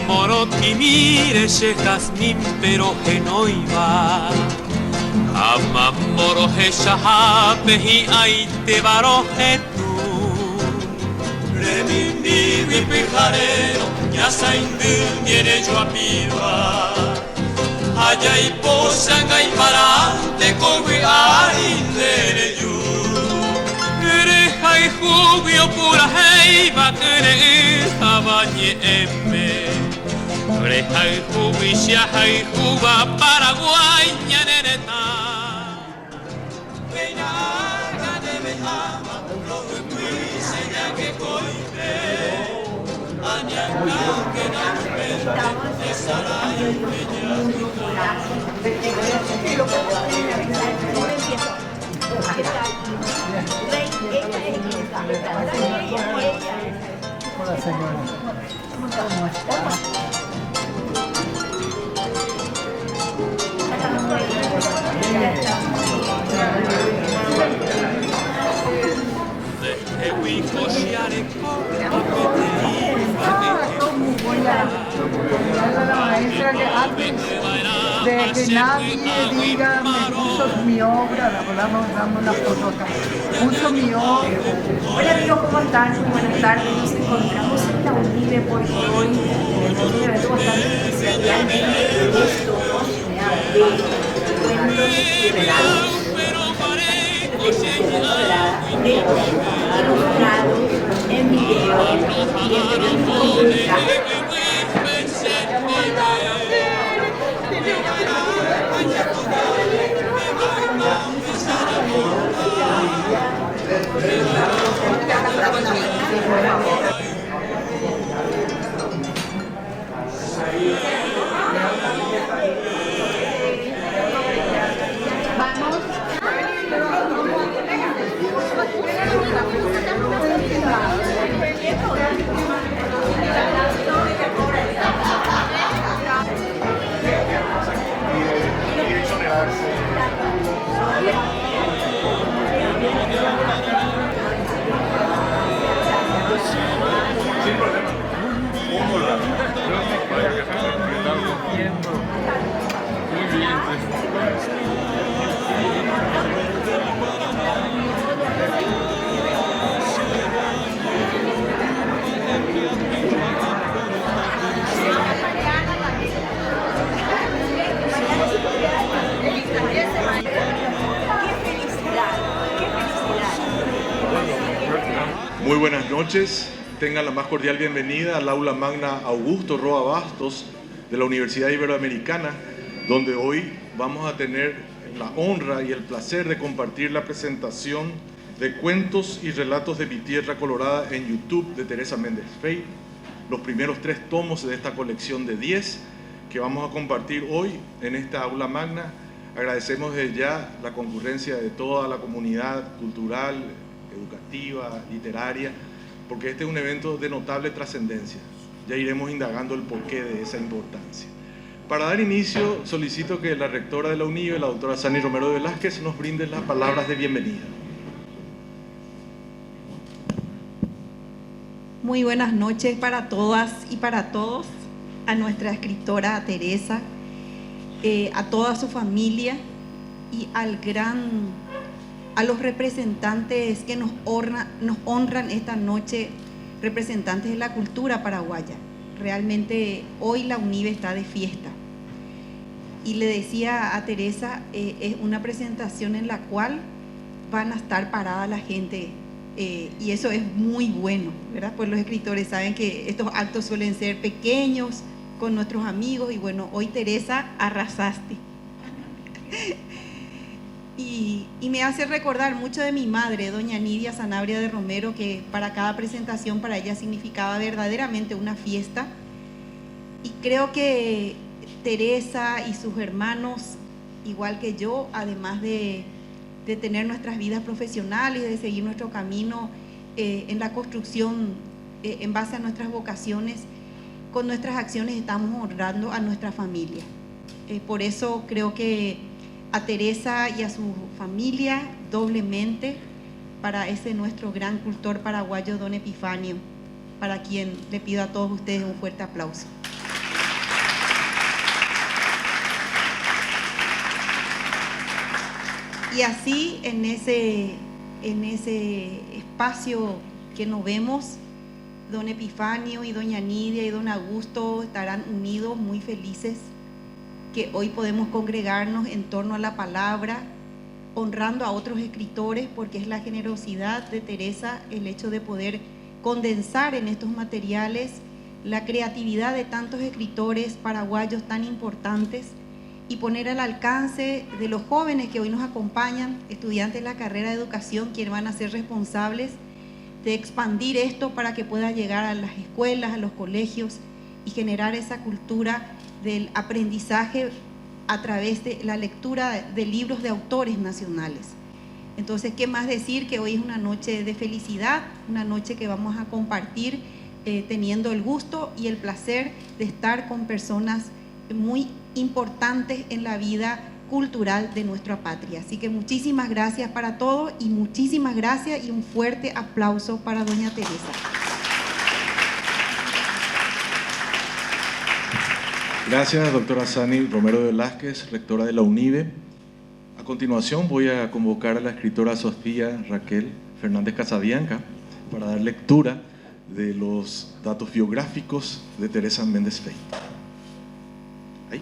morot y mire jazmín pero genoiva Ama moroje shahape y ahí te baroje tú Remindi pijarero ya saindun viene yo a pirva Allá y posanga y parante cogue aindere yo Hay jubio pura heiva que bañe emme Hay jubisha hay juba Paraguay ñanereta Peñaga de Bejama Lo que seña que coite Añaca que no me Saray Hola señora, ¿cómo está? La maestra que antes de que nadie diga me puso mi obra, damos la foto acá, puso mi obra. Hola amigos, ¿cómo están? Muy buenas tardes. Nos encontramos en la UNIVE porque hoy tenemos un evento bastante especial, realmente esto de cuentos y relatos. Ilustrado en video y en periódico comunitario. Sin problema. Muy bien, Muy buenas noches, tengan la más cordial bienvenida al Aula Magna Augusto Roa Bastos de la Universidad Iberoamericana, donde hoy vamos a tener la honra y el placer de compartir la presentación de cuentos y relatos de mi tierra colorada en YouTube de Teresa Méndez Fey, los primeros 3 tomos de esta colección de 10 que vamos a compartir hoy en esta Aula Magna. Agradecemos desde ya la concurrencia de toda la comunidad cultural, educativa, literaria, porque este es un evento de notable trascendencia. Ya iremos indagando el porqué de esa importancia. Para dar inicio, solicito que la rectora de la UNIVE, la doctora Sani Romero de Velázquez, nos brinde las palabras de bienvenida. Muy buenas noches para todas y para todos, a nuestra escritora Teresa, a toda su familia y a los representantes que nos honran esta noche, representantes de la cultura paraguaya. Realmente hoy la UNIVE está de fiesta. Y le decía a Teresa, es una presentación en la cual van a estar parada la gente, y eso es muy bueno, ¿verdad? Pues los escritores saben que estos actos suelen ser pequeños, con nuestros amigos, y bueno, hoy Teresa arrasaste. Y me hace recordar mucho de mi madre, doña Nidia Sanabria de Romero, que para cada presentación para ella significaba verdaderamente una fiesta. Y creo que Teresa y sus hermanos, igual que yo, además de tener nuestras vidas profesionales, de seguir nuestro camino en la construcción en base a nuestras vocaciones, con nuestras acciones estamos honrando a nuestra familia. Por eso creo que a Teresa y a su familia doblemente, para ese nuestro gran cultor paraguayo, don Epifanio, para quien le pido a todos ustedes un fuerte aplauso. Y así, en ese espacio que nos vemos, don Epifanio y doña Nidia y don Augusto estarán unidos, muy felices, que hoy podemos congregarnos en torno a la palabra, honrando a otros escritores, porque es la generosidad de Teresa el hecho de poder condensar en estos materiales la creatividad de tantos escritores paraguayos tan importantes y poner al alcance de los jóvenes que hoy nos acompañan, estudiantes de la carrera de educación, quienes van a ser responsables de expandir esto para que pueda llegar a las escuelas, a los colegios y generar esa cultura del aprendizaje a través de la lectura de libros de autores nacionales. Entonces, ¿qué más decir? Que hoy es una noche de felicidad, una noche que vamos a compartir teniendo el gusto y el placer de estar con personas muy importantes en la vida cultural de nuestra patria. Así que muchísimas gracias para todos y muchísimas gracias y un fuerte aplauso para doña Teresa. Gracias, doctora Sani Romero Velázquez, rectora de la UNIBE. A continuación voy a convocar a la escritora Sofía Raquel Fernández Casabianca para dar lectura de los datos biográficos de Teresa Méndez Fey. Ahí.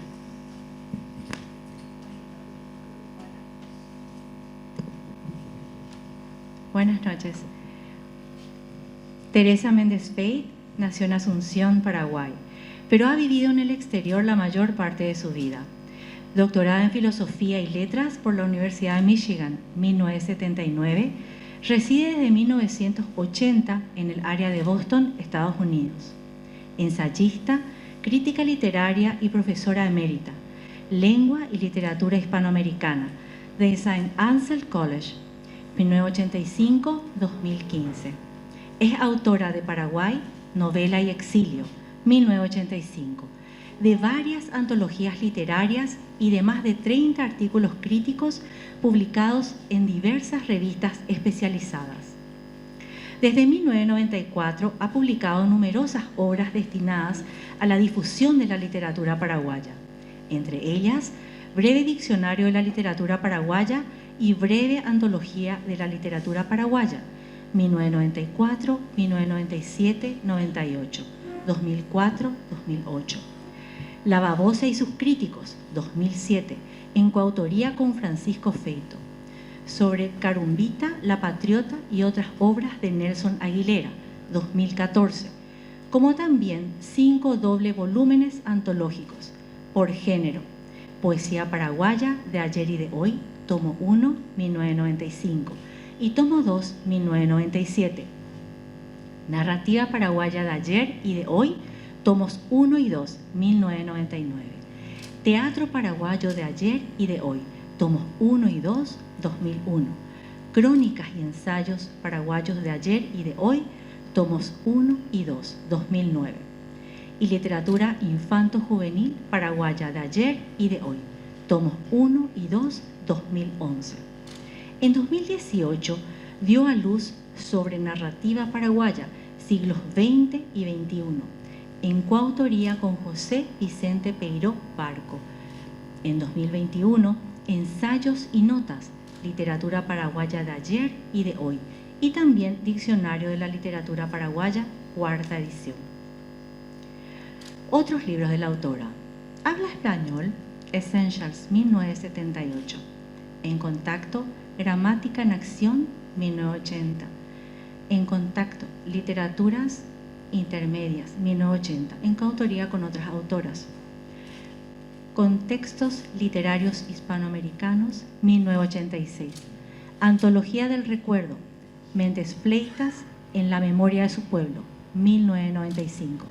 Buenas noches. Teresa Méndez Fey nació en Asunción, Paraguay, pero ha vivido en el exterior la mayor parte de su vida. Doctorada en Filosofía y Letras por la Universidad de Michigan, 1979, reside desde 1980 en el área de Boston, Estados Unidos. Ensayista, crítica literaria y profesora emérita, Lengua y Literatura Hispanoamericana, de St. Ansel College, 1985-2015. Es autora de Paraguay, Novela y Exilio, 1985, de varias antologías literarias y de más de 30 artículos críticos publicados en diversas revistas especializadas. Desde 1994 ha publicado numerosas obras destinadas a la difusión de la literatura paraguaya, entre ellas Breve Diccionario de la Literatura Paraguaya y Breve Antología de la Literatura Paraguaya, 1994, 1997, 98, 2004, 2008. La babosa y sus críticos, 2007, en coautoría con Francisco Feito, sobre Carumbita, La Patriota y otras obras de Nelson Aguilera, 2014, como también 5 doble volúmenes antológicos, por género, Poesía Paraguaya de Ayer y de Hoy, tomo 1, 1995, y tomo 2, 1997. Narrativa Paraguaya de Ayer y de Hoy, tomos 1 y 2, 1999. Teatro Paraguayo de Ayer y de Hoy, tomos 1 y 2, 2001. Crónicas y ensayos paraguayos de ayer y de hoy, tomos 1 y 2, 2009. Y literatura infanto-juvenil paraguaya de ayer y de hoy, tomos 1 y 2, 2011. En 2018 dio a luz sobre narrativa paraguaya, siglos XX y XXI, en coautoría con José Vicente Peiró Barco. En 2021, ensayos y notas, literatura paraguaya de ayer y de hoy, y también Diccionario de la Literatura Paraguaya, 4ª edición. Otros libros de la autora: Habla Español, Essentials, 1978. En Contacto, Gramática en Acción, 1980. En Contacto, Literaturas Intermedias, 1980, en coautoría con otras autoras. Contextos Literarios Hispanoamericanos, 1986. Antología del Recuerdo, Mentes Fleitas en la Memoria de su Pueblo, 1995.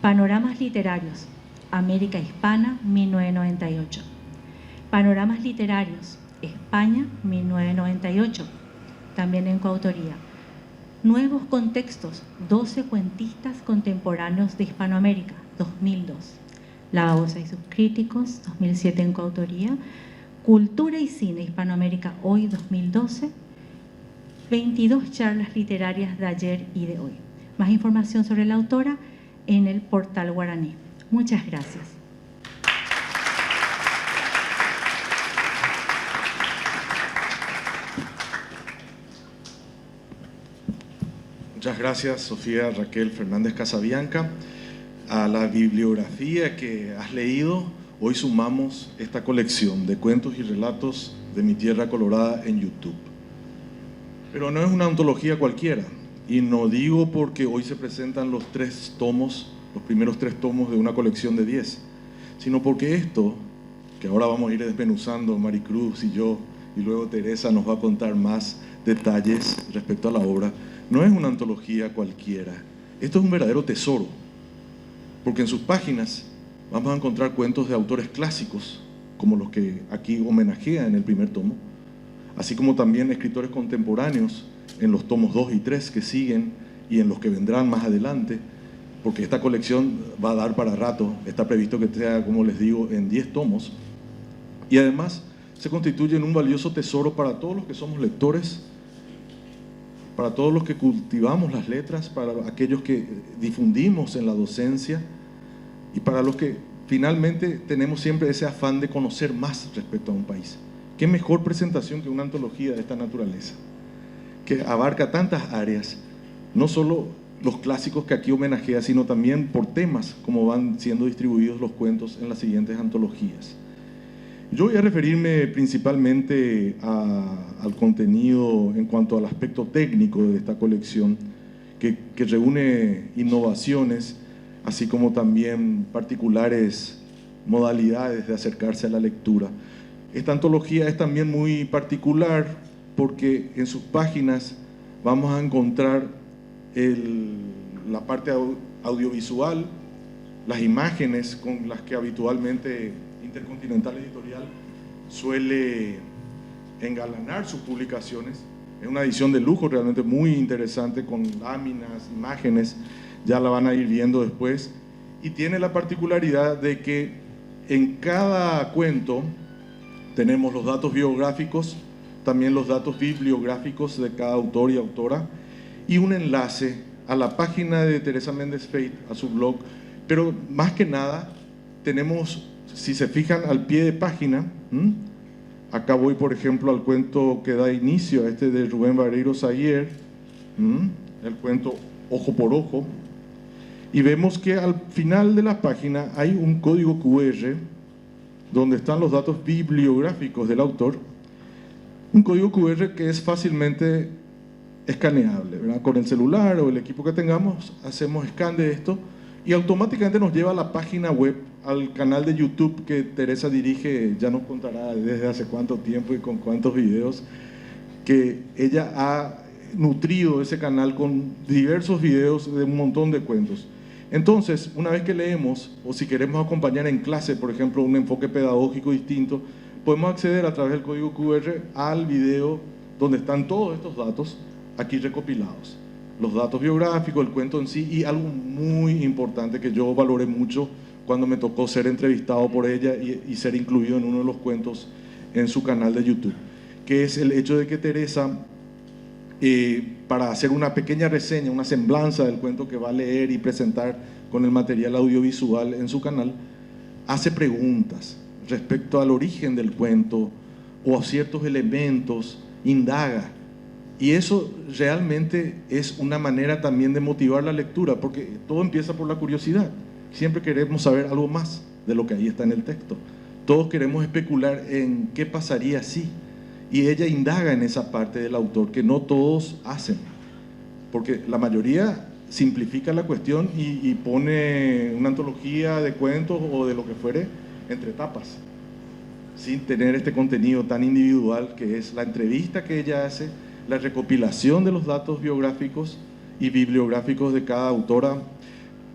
Panoramas Literarios, América Hispana, 1998. Panoramas Literarios, España, 1998, también en coautoría. Nuevos Contextos, 12 cuentistas contemporáneos de Hispanoamérica, 2002. La babosa y sus críticos, 2007 en coautoría. Cultura y Cine Hispanoamérica Hoy, 2012. 22 charlas literarias de ayer y de hoy. Más información sobre la autora en el portal Guaraní. Muchas gracias. Muchas gracias, Sofía Raquel Fernández Casabianca. A la bibliografía que has leído, hoy sumamos esta colección de cuentos y relatos de Mi Tierra Colorada en YouTube. Pero no es una antología cualquiera, y no digo porque hoy se presentan los primeros 3 tomos de una colección de 10, sino porque esto, que ahora vamos a ir desmenuzando Maricruz y yo, y luego Teresa nos va a contar más detalles respecto a la obra, no es una antología cualquiera. Esto es un verdadero tesoro, porque en sus páginas vamos a encontrar cuentos de autores clásicos, como los que aquí homenajea en el primer tomo, así como también escritores contemporáneos en los tomos 2 y 3 que siguen y en los que vendrán más adelante, porque esta colección va a dar para rato. Está previsto que sea, como les digo, en 10 tomos, y además se constituye en un valioso tesoro para todos los que somos lectores, para todos los que cultivamos las letras, para aquellos que difundimos en la docencia y para los que finalmente tenemos siempre ese afán de conocer más respecto a un país. ¿Qué mejor presentación que una antología de esta naturaleza, que abarca tantas áreas, no solo los clásicos que aquí homenajea, sino también por temas, como van siendo distribuidos los cuentos en las siguientes antologías? Yo voy a referirme principalmente al contenido en cuanto al aspecto técnico de esta colección, que reúne innovaciones, así como también particulares modalidades de acercarse a la lectura. Esta antología es también muy particular porque en sus páginas vamos a encontrar la parte audiovisual, las imágenes con las que habitualmente Intercontinental Editorial suele engalanar sus publicaciones. Es una edición de lujo realmente muy interesante, con láminas, imágenes, ya la van a ir viendo después, y tiene la particularidad de que en cada cuento tenemos los datos biográficos, también los datos bibliográficos de cada autor y autora, y un enlace a la página de Teresa Méndez Feit, a su blog. Pero más que nada tenemos, si se fijan al pie de página, acá voy por ejemplo al cuento que da inicio a este de Rubén Vareiro Sayer, el cuento Ojo por Ojo, y vemos que al final de la página hay un código QR donde están los datos bibliográficos del autor, un código QR que es fácilmente escaneable, ¿verdad? Con el celular o el equipo que tengamos, hacemos scan de esto y automáticamente nos lleva a la página web, al canal de YouTube que Teresa dirige, ya nos contará desde hace cuánto tiempo y con cuántos videos, que ella ha nutrido ese canal con diversos videos de un montón de cuentos. Entonces, una vez que leemos, o si queremos acompañar en clase, por ejemplo, un enfoque pedagógico distinto, podemos acceder a través del código QR al video donde están todos estos datos aquí recopilados. Los datos biográficos, el cuento en sí, y algo muy importante que yo valoré mucho cuando me tocó ser entrevistado por ella y ser incluido en uno de los cuentos en su canal de YouTube, que es el hecho de que Teresa, para hacer una pequeña reseña, una semblanza del cuento que va a leer y presentar con el material audiovisual en su canal, hace preguntas respecto al origen del cuento o a ciertos elementos, indaga. Y eso realmente es una manera también de motivar la lectura, porque todo empieza por la curiosidad. Siempre queremos saber algo más de lo que ahí está en el texto. Todos queremos especular en qué pasaría si. Y ella indaga en esa parte del autor que no todos hacen, porque la mayoría simplifica la cuestión y pone una antología de cuentos o de lo que fuere entre tapas, sin tener este contenido tan individual que es la entrevista que ella hace, la recopilación de los datos biográficos y bibliográficos de cada autora,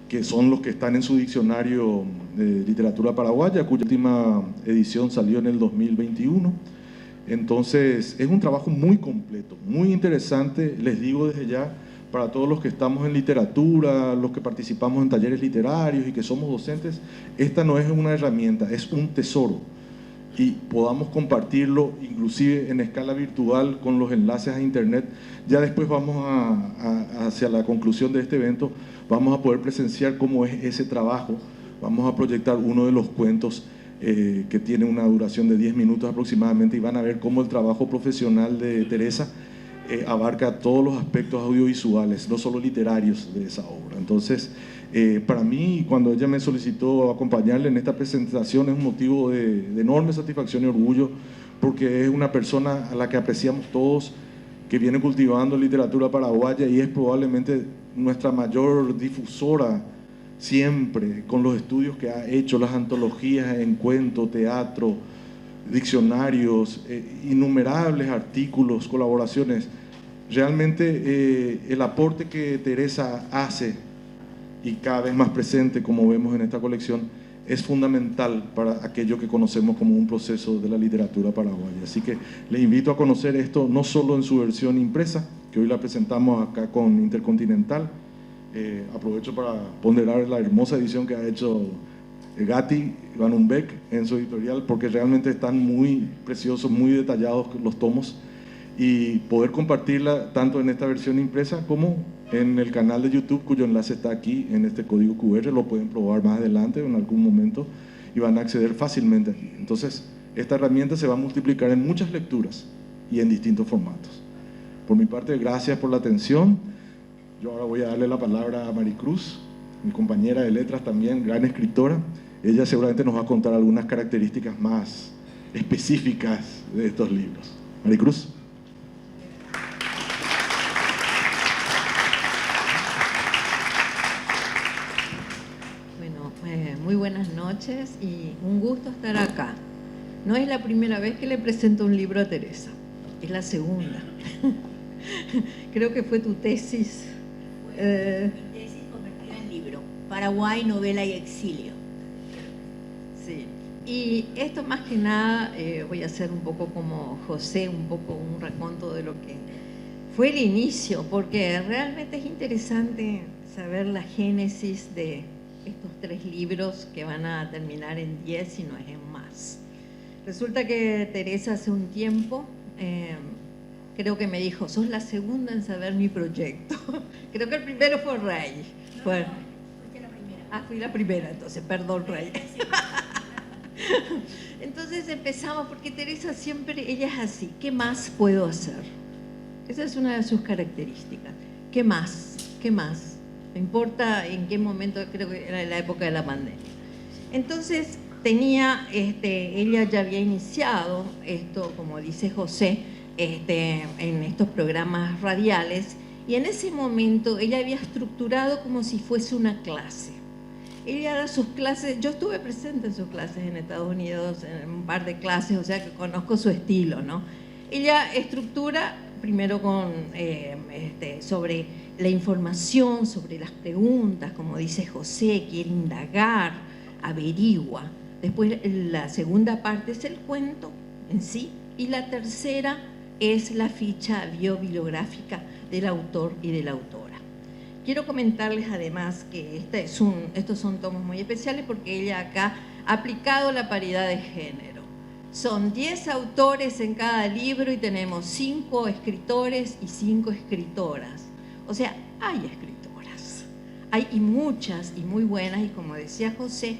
que son los que están en su diccionario de literatura paraguaya, cuya última edición salió en el 2021. Entonces, es un trabajo muy completo, muy interesante, les digo desde ya, para todos los que estamos en literatura, los que participamos en talleres literarios y que somos docentes, esta no es una herramienta, es un tesoro. y podamos compartirlo inclusive en escala virtual con los enlaces a internet. Ya después vamos hacia la conclusión de este evento, vamos a poder presenciar cómo es ese trabajo. Vamos a proyectar uno de los cuentos que tiene una duración de 10 minutos aproximadamente, y van a ver cómo el trabajo profesional de Teresa abarca todos los aspectos audiovisuales, no solo literarios de esa obra. Entonces, para mí, cuando ella me solicitó acompañarle en esta presentación, es un motivo de enorme satisfacción y orgullo, porque es una persona a la que apreciamos todos, que viene cultivando literatura paraguaya y es probablemente nuestra mayor difusora siempre, con los estudios que ha hecho, las antologías en cuento, teatro, diccionarios, innumerables artículos, colaboraciones. Realmente el aporte que Teresa hace, y cada vez más presente como vemos en esta colección, es fundamental para aquello que conocemos como un proceso de la literatura paraguaya. Así que les invito a conocer esto no solo en su versión impresa, que hoy la presentamos acá con Intercontinental. Aprovecho para ponderar la hermosa edición que ha hecho Gatti Van Umbeck en su editorial, porque realmente están muy preciosos, muy detallados los tomos, y poder compartirla tanto en esta versión impresa como en el canal de YouTube, cuyo enlace está aquí en este código QR. Lo pueden probar más adelante en algún momento y van a acceder fácilmente aquí. Entonces, esta herramienta se va a multiplicar en muchas lecturas y en distintos formatos. Por mi parte, gracias por la atención. Yo ahora voy a darle la palabra a Maricruz, mi compañera de letras también, gran escritora. Ella seguramente nos va a contar algunas características más específicas de estos libros. Maricruz. Bueno, muy buenas noches y un gusto estar acá. No es la primera vez que le presento un libro a Teresa, es la segunda. Creo que fue tu tesis. Mi tesis convertida en libro, Paraguay, novela y exilio. Sí, y esto más que nada voy a hacer un poco como José, un poco un raconto de lo que fue el inicio, porque realmente es interesante saber la génesis de estos 3 libros que van a terminar en 10 si no es en más. Resulta que Teresa hace un tiempo creo que me dijo: sos la segunda en saber mi proyecto. Creo que el primero fue Rey. Fuiste la primera. Fui la primera, entonces, perdón, Rey. Entonces empezamos, porque Teresa siempre, ella es así: ¿qué más puedo hacer? Esa es una de sus características. ¿Qué más? ¿Qué más? No importa en qué momento, creo que era en la época de la pandemia. Entonces ella ya había iniciado esto, como dice José, en estos programas radiales, y en ese momento ella había estructurado como si fuese una clase. Ella da sus clases, yo estuve presente en sus clases en Estados Unidos, en un par de clases, o sea que conozco su estilo, ¿no? Ella estructura primero sobre la información, sobre las preguntas, como dice José, quiere indagar, averigua. Después la segunda parte es el cuento en sí, y la tercera es la ficha biobibliográfica del autor y de la autora. Quiero comentarles además que estos son tomos muy especiales porque ella acá ha aplicado la paridad de género. Son 10 autores en cada libro y tenemos 5 escritores y 5 escritoras. O sea, hay escritoras, hay y muchas y muy buenas, y como decía José,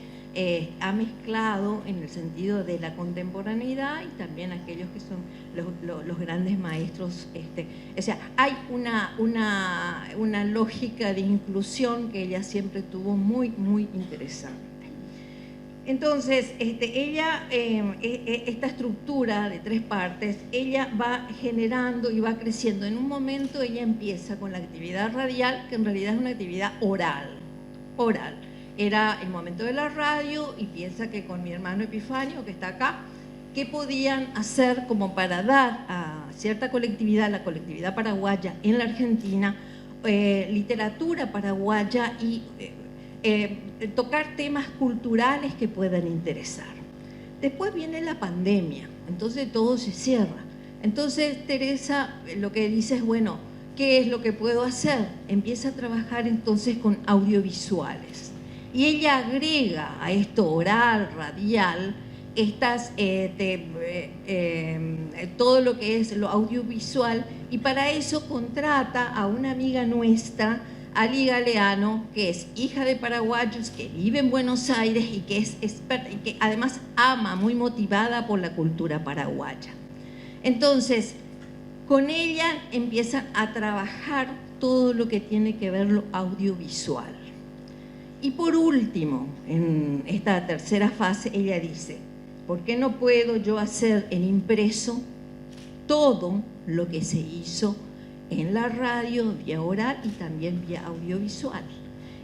ha mezclado en el sentido de la contemporaneidad y también aquellos que son los grandes maestros. O sea, hay una lógica de inclusión que ella siempre tuvo muy, muy interesante. Entonces, ella, esta estructura de 3 partes, ella va generando y va creciendo. En un momento ella empieza con la actividad radial, que en realidad es una actividad oral. Era el momento de la radio, y piensa que con mi hermano Epifanio, que está acá, ¿qué podían hacer como para dar a cierta colectividad, la colectividad paraguaya en la Argentina, literatura paraguaya y tocar temas culturales que puedan interesar? Después viene la pandemia, entonces todo se cierra. Entonces Teresa lo que dice es, bueno, ¿qué es lo que puedo hacer? Empieza a trabajar entonces con audiovisuales. Y ella agrega a esto oral, radial, todo lo que es lo audiovisual, y para eso contrata a una amiga nuestra, Ali Galeano, que es hija de paraguayos, que vive en Buenos Aires y que es experta y que además ama, muy motivada por la cultura paraguaya. Entonces, con ella empiezan a trabajar todo lo que tiene que ver lo audiovisual. Y por último, en esta tercera fase, ella dice, ¿por qué no puedo yo hacer en impreso todo lo que se hizo en la radio, vía oral y también vía audiovisual?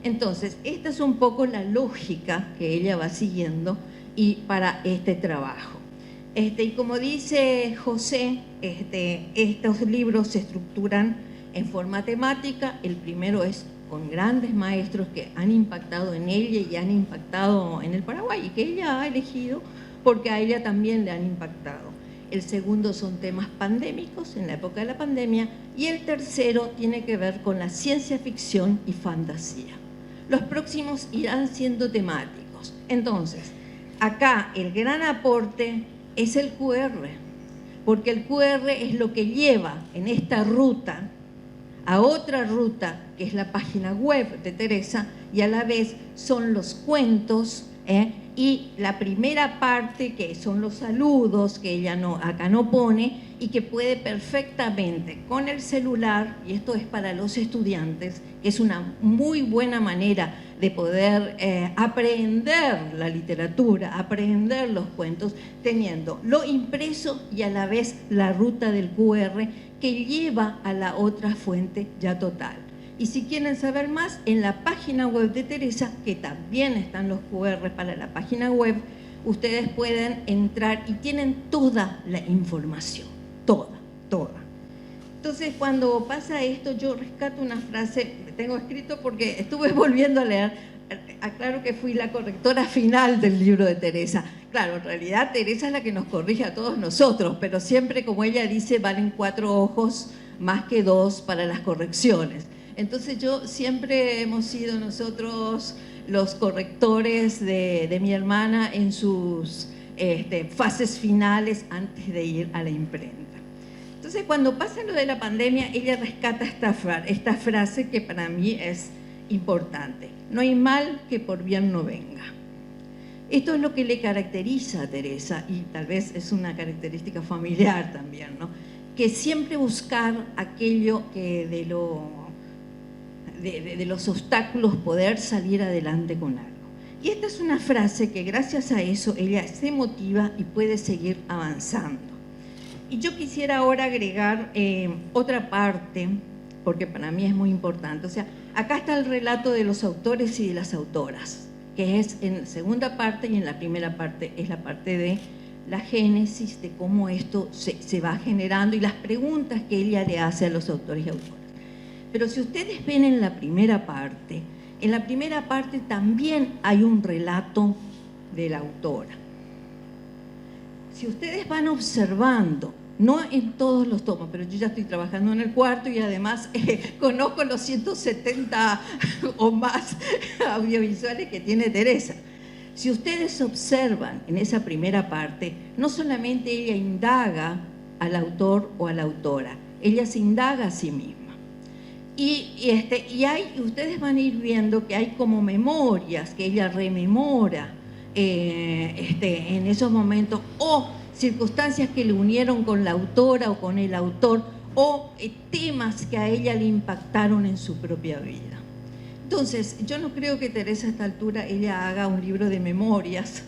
Entonces, esta es un poco la lógica que ella va siguiendo y para este trabajo. Y como dice José, estos libros se estructuran en forma temática. El primero es con grandes maestros que han impactado en ella y han impactado en el Paraguay y que ella ha elegido porque a ella también le han impactado. El segundo son temas pandémicos en la época de la pandemia y el tercero tiene que ver con la ciencia ficción y fantasía. Los próximos irán siendo temáticos. Entonces, acá el gran aporte es el QR, porque el QR es lo que lleva en esta ruta a otra ruta, que es la página web de Teresa, y a la vez son los cuentos, y la primera parte, que son los saludos, que ella acá no pone, y que puede perfectamente con el celular, y esto es para los estudiantes, que es una muy buena manera de poder aprender la literatura, aprender los cuentos, teniendo lo impreso y a la vez la ruta del QR que lleva a la otra fuente ya total. Y si quieren saber más, en la página web de Teresa, que también están los QR para la página web, ustedes pueden entrar y tienen toda la información, toda. Entonces, cuando pasa esto, yo rescato una frase, tengo escrito porque estuve volviendo a leer, aclaro que fui la correctora final del libro de Teresa. Claro, en realidad Teresa es la que nos corrige a todos nosotros, pero siempre, como ella dice, valen 4 ojos más que 2 para las correcciones. Entonces yo siempre hemos sido nosotros los correctores de mi hermana en sus fases finales antes de ir a la imprenta. Entonces, cuando pasa lo de la pandemia, ella rescata esta frase que para mí es importante. No hay mal que por bien no venga. Esto es lo que le caracteriza a Teresa, y tal vez es una característica familiar también, ¿no? Que siempre buscar aquello que de los obstáculos poder salir adelante con algo. Y esta es una frase que gracias a eso ella se motiva y puede seguir avanzando. Y yo quisiera ahora agregar otra parte, porque para mí es muy importante. O sea, acá está el relato de los autores y de las autoras, que es en la segunda parte, y en la primera parte es la parte de la génesis, de cómo esto se va generando y las preguntas que ella le hace a los autores y autoras. Pero si ustedes ven en la primera parte también hay un relato de la autora. Si ustedes van observando, no en todos los tomos, pero yo ya estoy trabajando en el cuarto y además conozco los 170 o más audiovisuales que tiene Teresa. Si ustedes observan en esa primera parte, no solamente ella indaga al autor o a la autora, ella se indaga a sí misma. Y ustedes van a ir viendo que hay como memorias que ella rememora en esos momentos, o circunstancias que le unieron con la autora o con el autor, o temas que a ella le impactaron en su propia vida. Entonces, yo no creo que Teresa a esta altura ella haga un libro de memorias,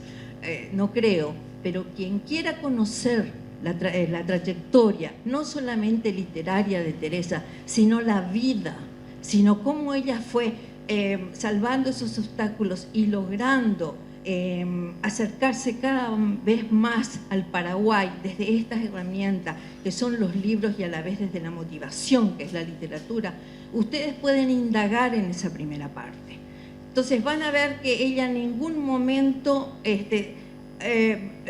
no creo, pero quien quiera conocer la trayectoria, no solamente literaria de Teresa, sino la vida, sino cómo ella fue salvando esos obstáculos y logrando acercarse cada vez más al Paraguay desde estas herramientas que son los libros y a la vez desde la motivación, que es la literatura. Ustedes pueden indagar en esa primera parte. Entonces van a ver que ella en ningún momento,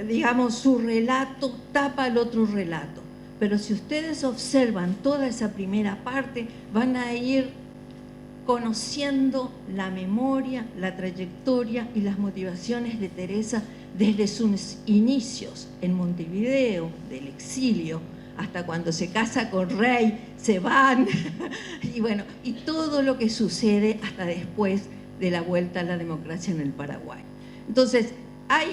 digamos, su relato tapa el otro relato. Pero si ustedes observan toda esa primera parte, van a ir conociendo la memoria, la trayectoria y las motivaciones de Teresa desde sus inicios en Montevideo, del exilio, hasta cuando se casa con Rey, se van, y bueno, y todo lo que sucede hasta después de la vuelta a la democracia en el Paraguay. Entonces, hay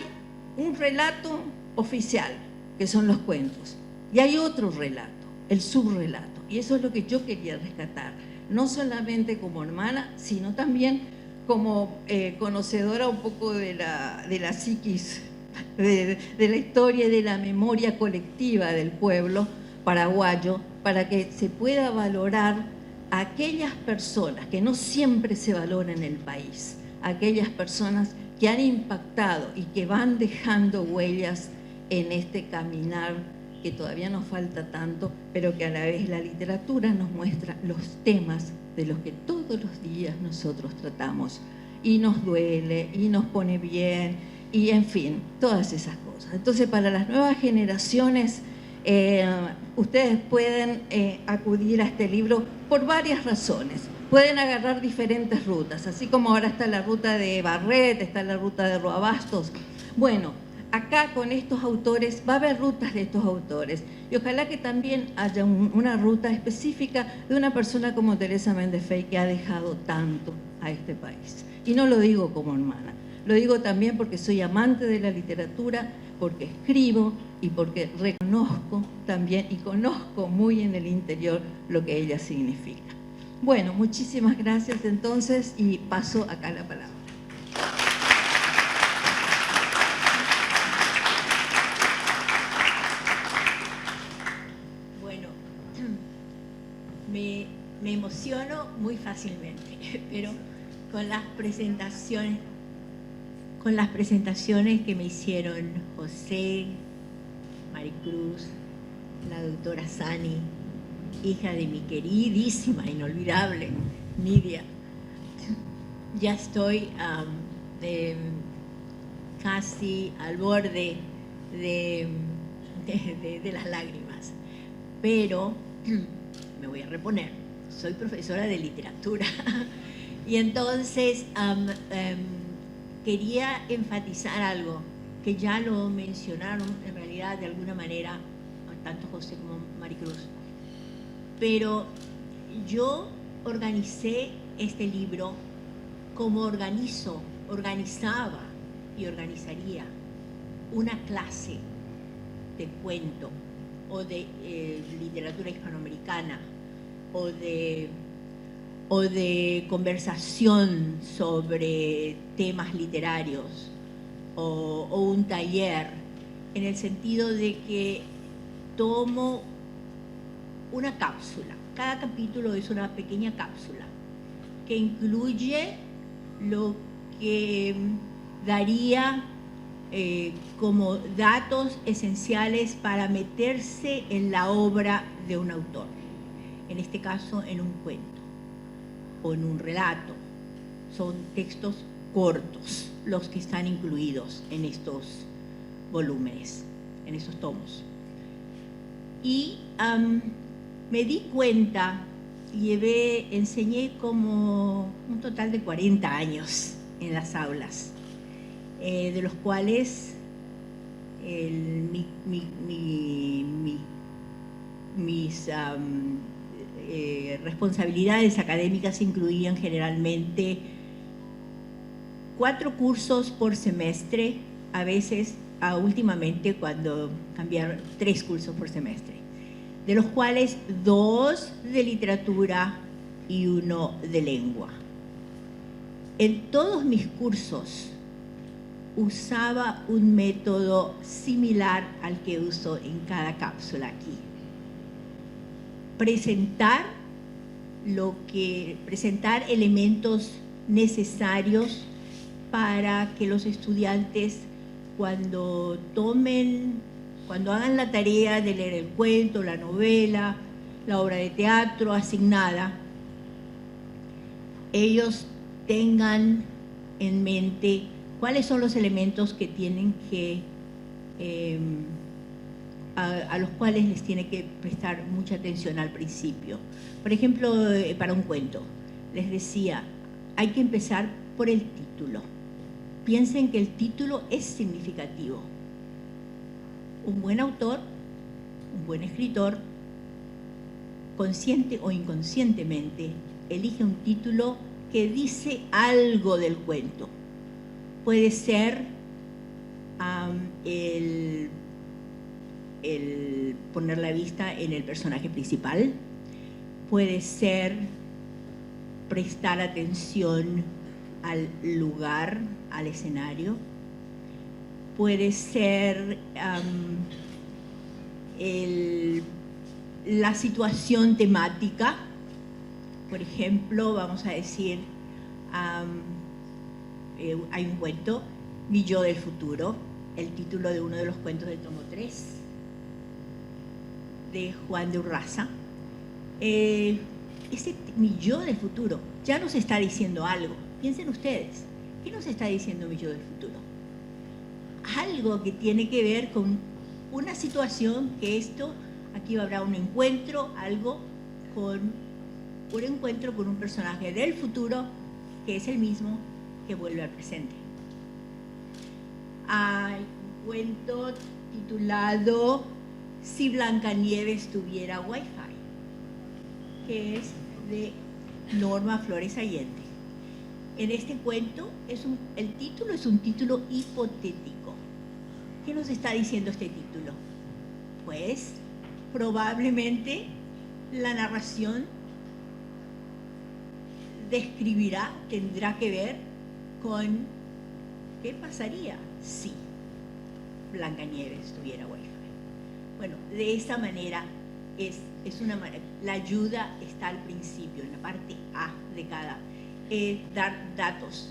un relato oficial, que son los cuentos, y hay otro relato, el subrelato, y eso es lo que yo quería rescatar, no solamente como hermana, sino también como conocedora un poco de la psiquis, de la historia y de la memoria colectiva del pueblo paraguayo, para que se pueda valorar a aquellas personas que no siempre se valoran en el país, aquellas personas que han impactado y que van dejando huellas en este caminar que todavía nos falta tanto, pero que a la vez la literatura nos muestra los temas de los que todos los días nosotros tratamos, y nos duele, y nos pone bien, y en fin, todas esas cosas. Entonces, para las nuevas generaciones, ustedes pueden acudir a este libro por varias razones. Pueden agarrar diferentes rutas, así como ahora está la ruta de Barret, está la ruta de Roa Bastos. Bueno, acá con estos autores va a haber rutas de estos autores, y ojalá que también haya una ruta específica de una persona como Teresa Méndez Fey, que ha dejado tanto a este país. Y no lo digo como hermana, lo digo también porque soy amante de la literatura, porque escribo y porque reconozco también y conozco muy en el interior lo que ella significa. Bueno, muchísimas gracias entonces, y paso acá la palabra. Bueno, me emociono muy fácilmente, pero con las presentaciones que me hicieron José, Maricruz, la doctora Sani, hija de mi queridísima, inolvidable Nidia, ya estoy casi al borde de las lágrimas, pero me voy a reponer. Soy profesora de literatura y entonces quería enfatizar algo que ya lo mencionaron en realidad de alguna manera tanto José como Maricruz, pero yo organicé este libro como organizaba y organizaría una clase de cuento o de literatura hispanoamericana o de conversación sobre temas literarios o un taller, en el sentido de que tomo una cápsula. Cada capítulo es una pequeña cápsula que incluye lo que daría como datos esenciales para meterse en la obra de un autor. En este caso, en un cuento o en un relato. Son textos cortos los que están incluidos en estos volúmenes, en estos tomos. Y me di cuenta, enseñé como un total de 40 años en las aulas, de los cuales mis responsabilidades académicas incluían generalmente 4 cursos por semestre, a veces, últimamente cuando cambiaron, 3 cursos por semestre, de los cuales 2 de literatura y 1 de lengua. En todos mis cursos usaba un método similar al que uso en cada cápsula aquí. Presentar elementos necesarios para que los estudiantes, cuando hagan la tarea de leer el cuento, la novela, la obra de teatro asignada, ellos tengan en mente cuáles son los elementos que tienen que a los cuales les tiene que prestar mucha atención al principio. Por ejemplo, para un cuento, les decía, hay que empezar por el título. piensen que el título es significativo. Un buen autor, un buen escritor, consciente o inconscientemente, elige un título que dice algo del cuento. Puede ser el poner la vista en el personaje principal, puede ser prestar atención al lugar, al escenario, puede ser la situación temática. Por ejemplo, vamos a decir, hay un cuento, Mi yo del futuro, el título de uno de los cuentos del tomo 3 de Juan de Urraza. Ese Mi yo del futuro ya nos está diciendo algo. Piensen ustedes, ¿qué nos está diciendo Mi yo del futuro? Algo que tiene que ver con una situación que aquí habrá un encuentro, un encuentro con un personaje del futuro que es el mismo que vuelve al presente. Hay un cuento titulado Si Blancanieves tuviera Wi-Fi, que es de Norma Flores Allende. En este cuento, el título es un título hipotético. ¿Qué nos está diciendo este título? Pues probablemente la narración tendrá que ver con qué pasaría si Blancanieves tuviera Wi-Fi. Bueno, de esa manera la ayuda está al principio, en la parte A de cada, dar datos.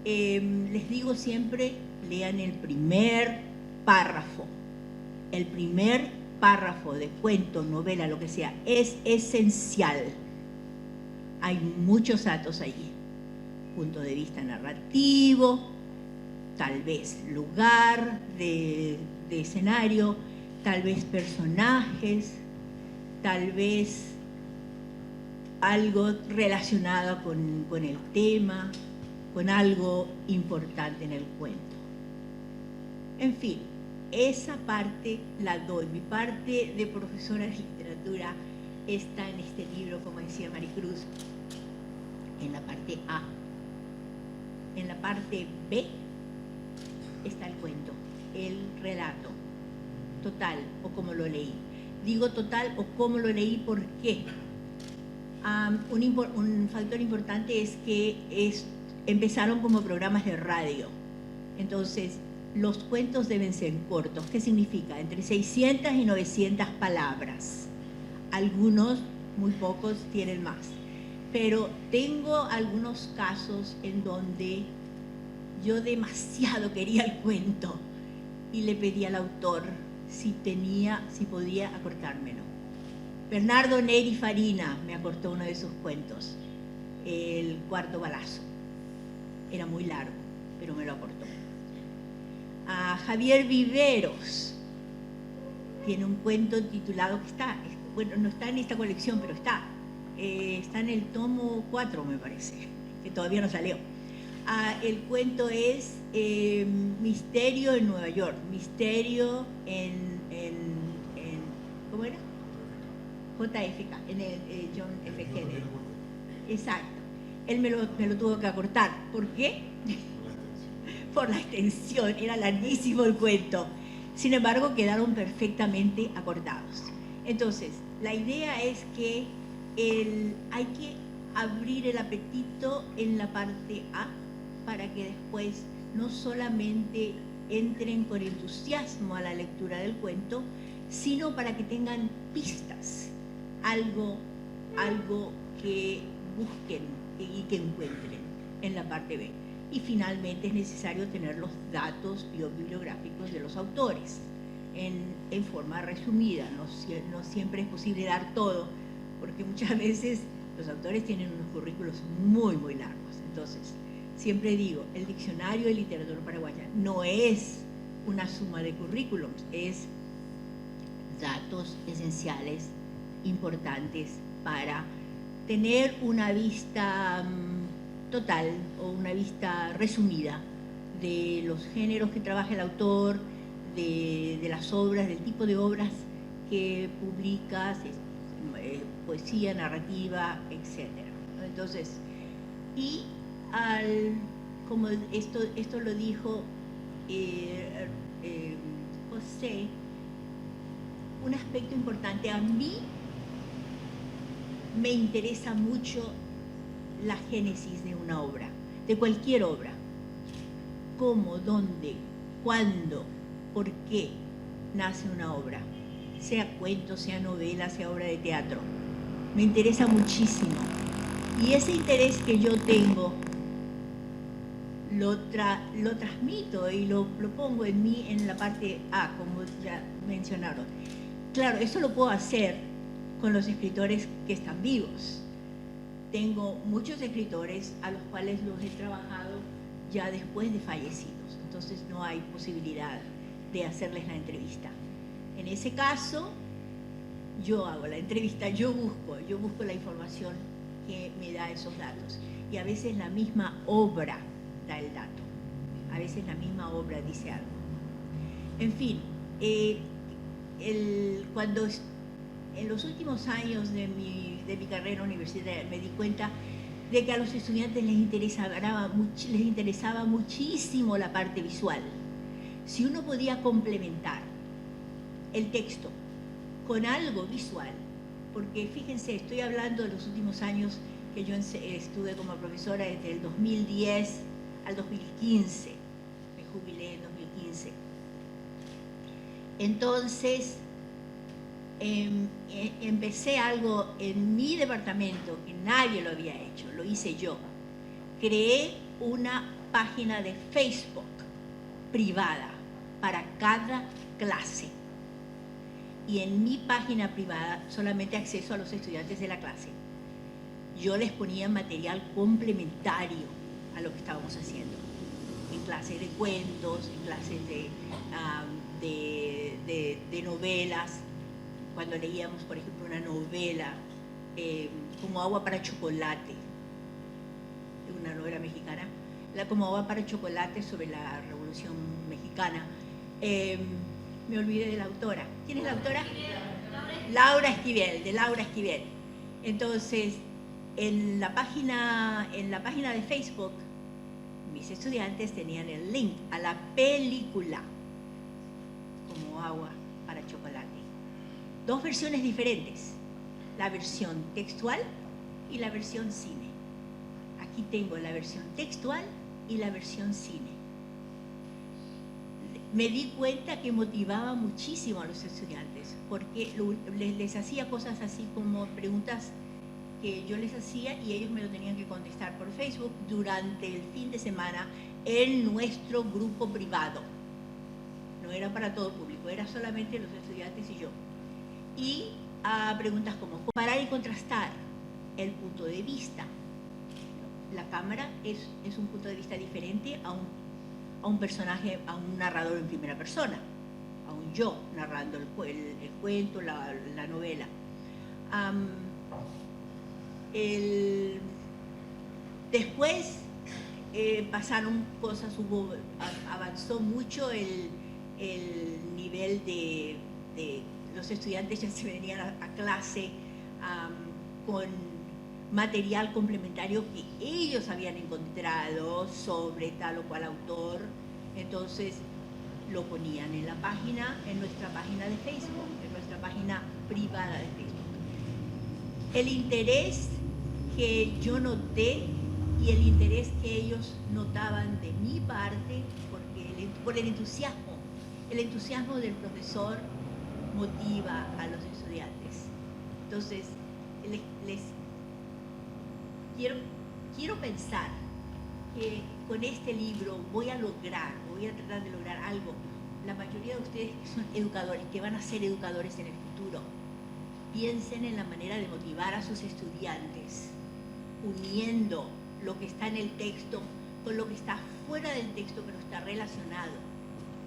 Les digo siempre, lean el primer párrafo. El primer párrafo de cuento, novela, lo que sea, es esencial. Hay muchos datos allí. Punto de vista narrativo, tal vez lugar de escenario, tal vez personajes, tal vez algo relacionado con el tema, con algo importante en el cuento. En fin, esa parte la doy. Mi parte de profesora de literatura está en este libro, como decía Maricruz, en la parte A. En la parte B está el cuento, el relato, total o como lo leí. Digo total o como lo leí, ¿por qué? Un factor importante es que empezaron como programas de radio. Entonces, los cuentos deben ser cortos. ¿Qué significa? Entre 600 y 900 palabras. Algunos, muy pocos, tienen más. Pero tengo algunos casos en donde yo demasiado quería el cuento y le pedí al autor si podía acortármelo. Bernardo Neri Farina me acortó uno de sus cuentos, El cuarto balazo. Era muy largo, pero me lo acortó. A Javier Viveros tiene un cuento titulado que no está en esta colección, pero está en el tomo 4, me parece, que todavía no salió. El cuento es Misterio en Nueva York, Misterio en ¿cómo era? JFK, en el John F. Kennedy. Exacto. Él me lo tuvo que acortar. ¿Por qué? Por la extensión. Era larguísimo el cuento. Sin embargo, quedaron perfectamente acortados. Entonces, la idea es que hay que abrir el apetito en la parte A para que después no solamente entren con entusiasmo a la lectura del cuento, sino para que tengan pistas, algo que busquen y que encuentren en la parte B. Y finalmente es necesario tener los datos bibliográficos de los autores en forma resumida. No siempre es posible dar todo, porque muchas veces los autores tienen unos currículos muy, muy largos. Entonces, siempre digo, el diccionario de literatura paraguaya no es una suma de currículums, es datos esenciales, importantes para tener una vista total o una vista resumida de los géneros que trabaja el autor, de las obras, del tipo de obras que publicas, poesía, narrativa, etc. Entonces, y como esto lo dijo José, un aspecto importante, a mí me interesa mucho la génesis de una obra, de cualquier obra. Cómo, dónde, cuándo, por qué nace una obra, sea cuento, sea novela, sea obra de teatro. Me interesa muchísimo. Y ese interés que yo tengo lo transmito y lo pongo en mí en la parte A, como ya mencionaron. Claro, eso lo puedo hacer con los escritores que están vivos. Tengo muchos escritores a los cuales los he trabajado ya después de fallecidos, entonces no hay posibilidad de hacerles la entrevista. En ese caso, yo hago la entrevista, yo busco la información que me da esos datos. Y a veces la misma obra da el dato, a veces la misma obra dice algo. En fin, cuando en los últimos años de mi carrera universitaria me di cuenta de que a los estudiantes les interesaba muchísimo la parte visual. Si uno podía complementar el texto con algo visual, porque fíjense, estoy hablando de los últimos años que yo estuve como profesora desde el 2010 al 2015, me jubilé en 2015. Entonces, empecé algo en mi departamento que nadie lo había hecho, lo hice yo. Creé una página de Facebook privada para cada clase. Y en mi página privada solamente acceso a los estudiantes de la clase. Yo les ponía material complementario a lo que estábamos haciendo. En clases de cuentos, en clases de novelas. Cuando leíamos, por ejemplo, una novela como Agua para Chocolate, una novela mexicana, como Agua para Chocolate sobre la Revolución Mexicana. Me olvidé de la autora. ¿Quién es la autora? Laura Esquivel, de Laura Esquivel. Entonces, en la página de Facebook, mis estudiantes tenían el link a la película como Agua para Chocolate. Dos versiones diferentes, la versión textual y la versión cine. Aquí tengo la versión textual y la versión cine. Me di cuenta que motivaba muchísimo a los estudiantes, porque les hacía cosas así como preguntas que yo les hacía y ellos me lo tenían que contestar por Facebook durante el fin de semana en nuestro grupo privado. No era para todo público, era solamente los estudiantes y yo. Y a preguntas como comparar y contrastar el punto de vista. La cámara es un punto de vista diferente a un personaje, a un narrador en primera persona, a un yo narrando el cuento, la novela. Después pasaron cosas, avanzó mucho el nivel de los estudiantes ya se venían a clase con material complementario que ellos habían encontrado sobre tal o cual autor, entonces lo ponían en la página, en nuestra página de Facebook, en nuestra página privada de Facebook. El interés que yo noté y el interés que ellos notaban de mi parte, porque por el entusiasmo del profesor motiva a los estudiantes. Entonces, quiero pensar que con este libro voy a tratar de lograr algo. La mayoría de ustedes que son educadores, que van a ser educadores en el futuro, piensen en la manera de motivar a sus estudiantes, uniendo lo que está en el texto con lo que está fuera del texto, pero está relacionado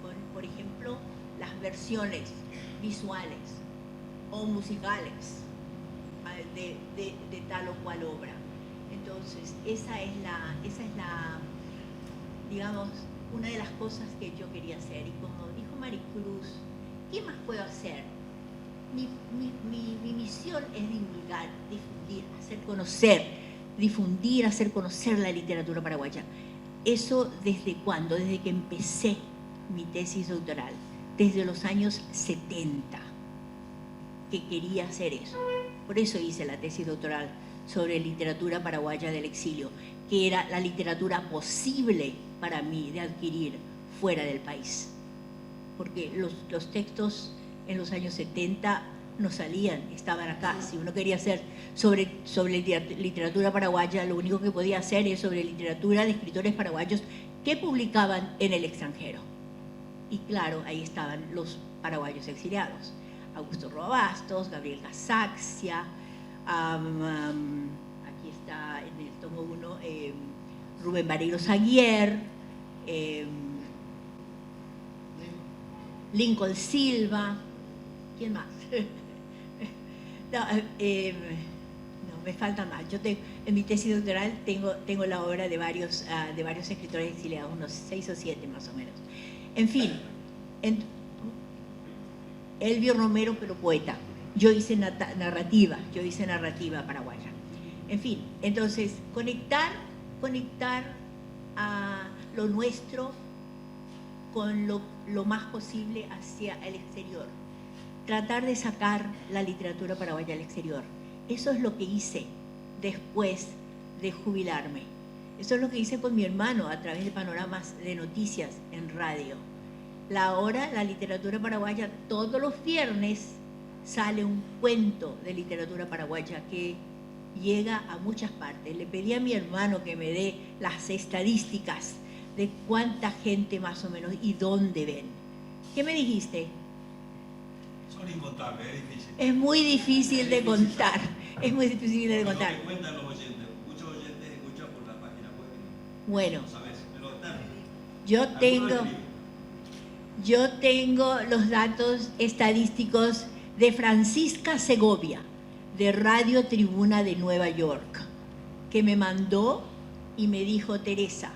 con, por ejemplo, las versiones visuales o musicales de tal o cual obra. Entonces, esa es la, digamos, una de las cosas que yo quería hacer, y como dijo Maricruz, ¿qué más puedo hacer? Mi misión es divulgar, difundir, hacer conocer, difundir, hacer conocer la literatura paraguaya. Eso ¿desde cuándo? Desde que empecé mi tesis doctoral, desde los años 70, que quería hacer eso. Por eso hice la tesis doctoral sobre literatura paraguaya del exilio, que era la literatura posible para mí de adquirir fuera del país. Porque los textos en los años 70 no salían, estaban acá. Si uno quería hacer sobre literatura paraguaya, lo único que podía hacer es sobre literatura de escritores paraguayos que publicaban en el extranjero. Y claro, ahí estaban los paraguayos exiliados. Augusto Roa Bastos, Gabriel Casaxia, aquí está en el tomo 1, Rubén Vareiro Saguier, Lincoln Silva, ¿quién más? No, me faltan más. Yo en mi tesis doctoral tengo la obra de varios escritores exiliados, unos 6 o 7 más o menos. En fin, Elvio Romero, pero poeta. Yo hice narrativa paraguaya. En fin, entonces, conectar a lo nuestro con lo más posible hacia el exterior. Tratar de sacar la literatura paraguaya al exterior. Eso es lo que hice después de jubilarme. Eso es lo que hice con mi hermano a través de panoramas de noticias en radio. Ahora la literatura paraguaya, todos los viernes sale un cuento de literatura paraguaya que llega a muchas partes. Le pedí a mi hermano que me dé las estadísticas de cuánta gente más o menos y dónde ven. ¿Qué me dijiste? Son incontables, es difícil. Es muy difícil de contar. Es muy difícil de contar. Lo que cuentan los oyentes. Muchos oyentes escuchan por la página web. Bueno, No sabes, pero están. yo tengo los datos estadísticos de Francisca Segovia, de Radio Tribuna de Nueva York, que me mandó y me dijo: Teresa,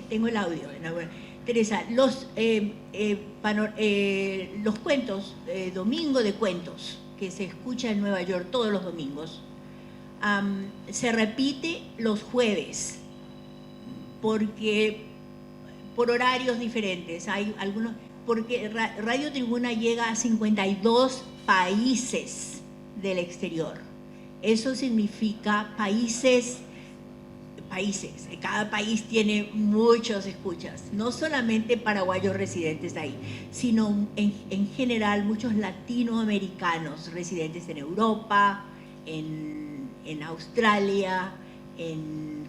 tengo el audio, Teresa, los cuentos, domingo de cuentos, que se escucha en Nueva York todos los domingos, se repite los jueves, porque por horarios diferentes, hay algunos, porque Radio Tribuna llega a 52 países del exterior. Eso significa países, cada país tiene muchos escuchas, no solamente paraguayos residentes ahí, sino en general muchos latinoamericanos residentes en Europa, en Australia, en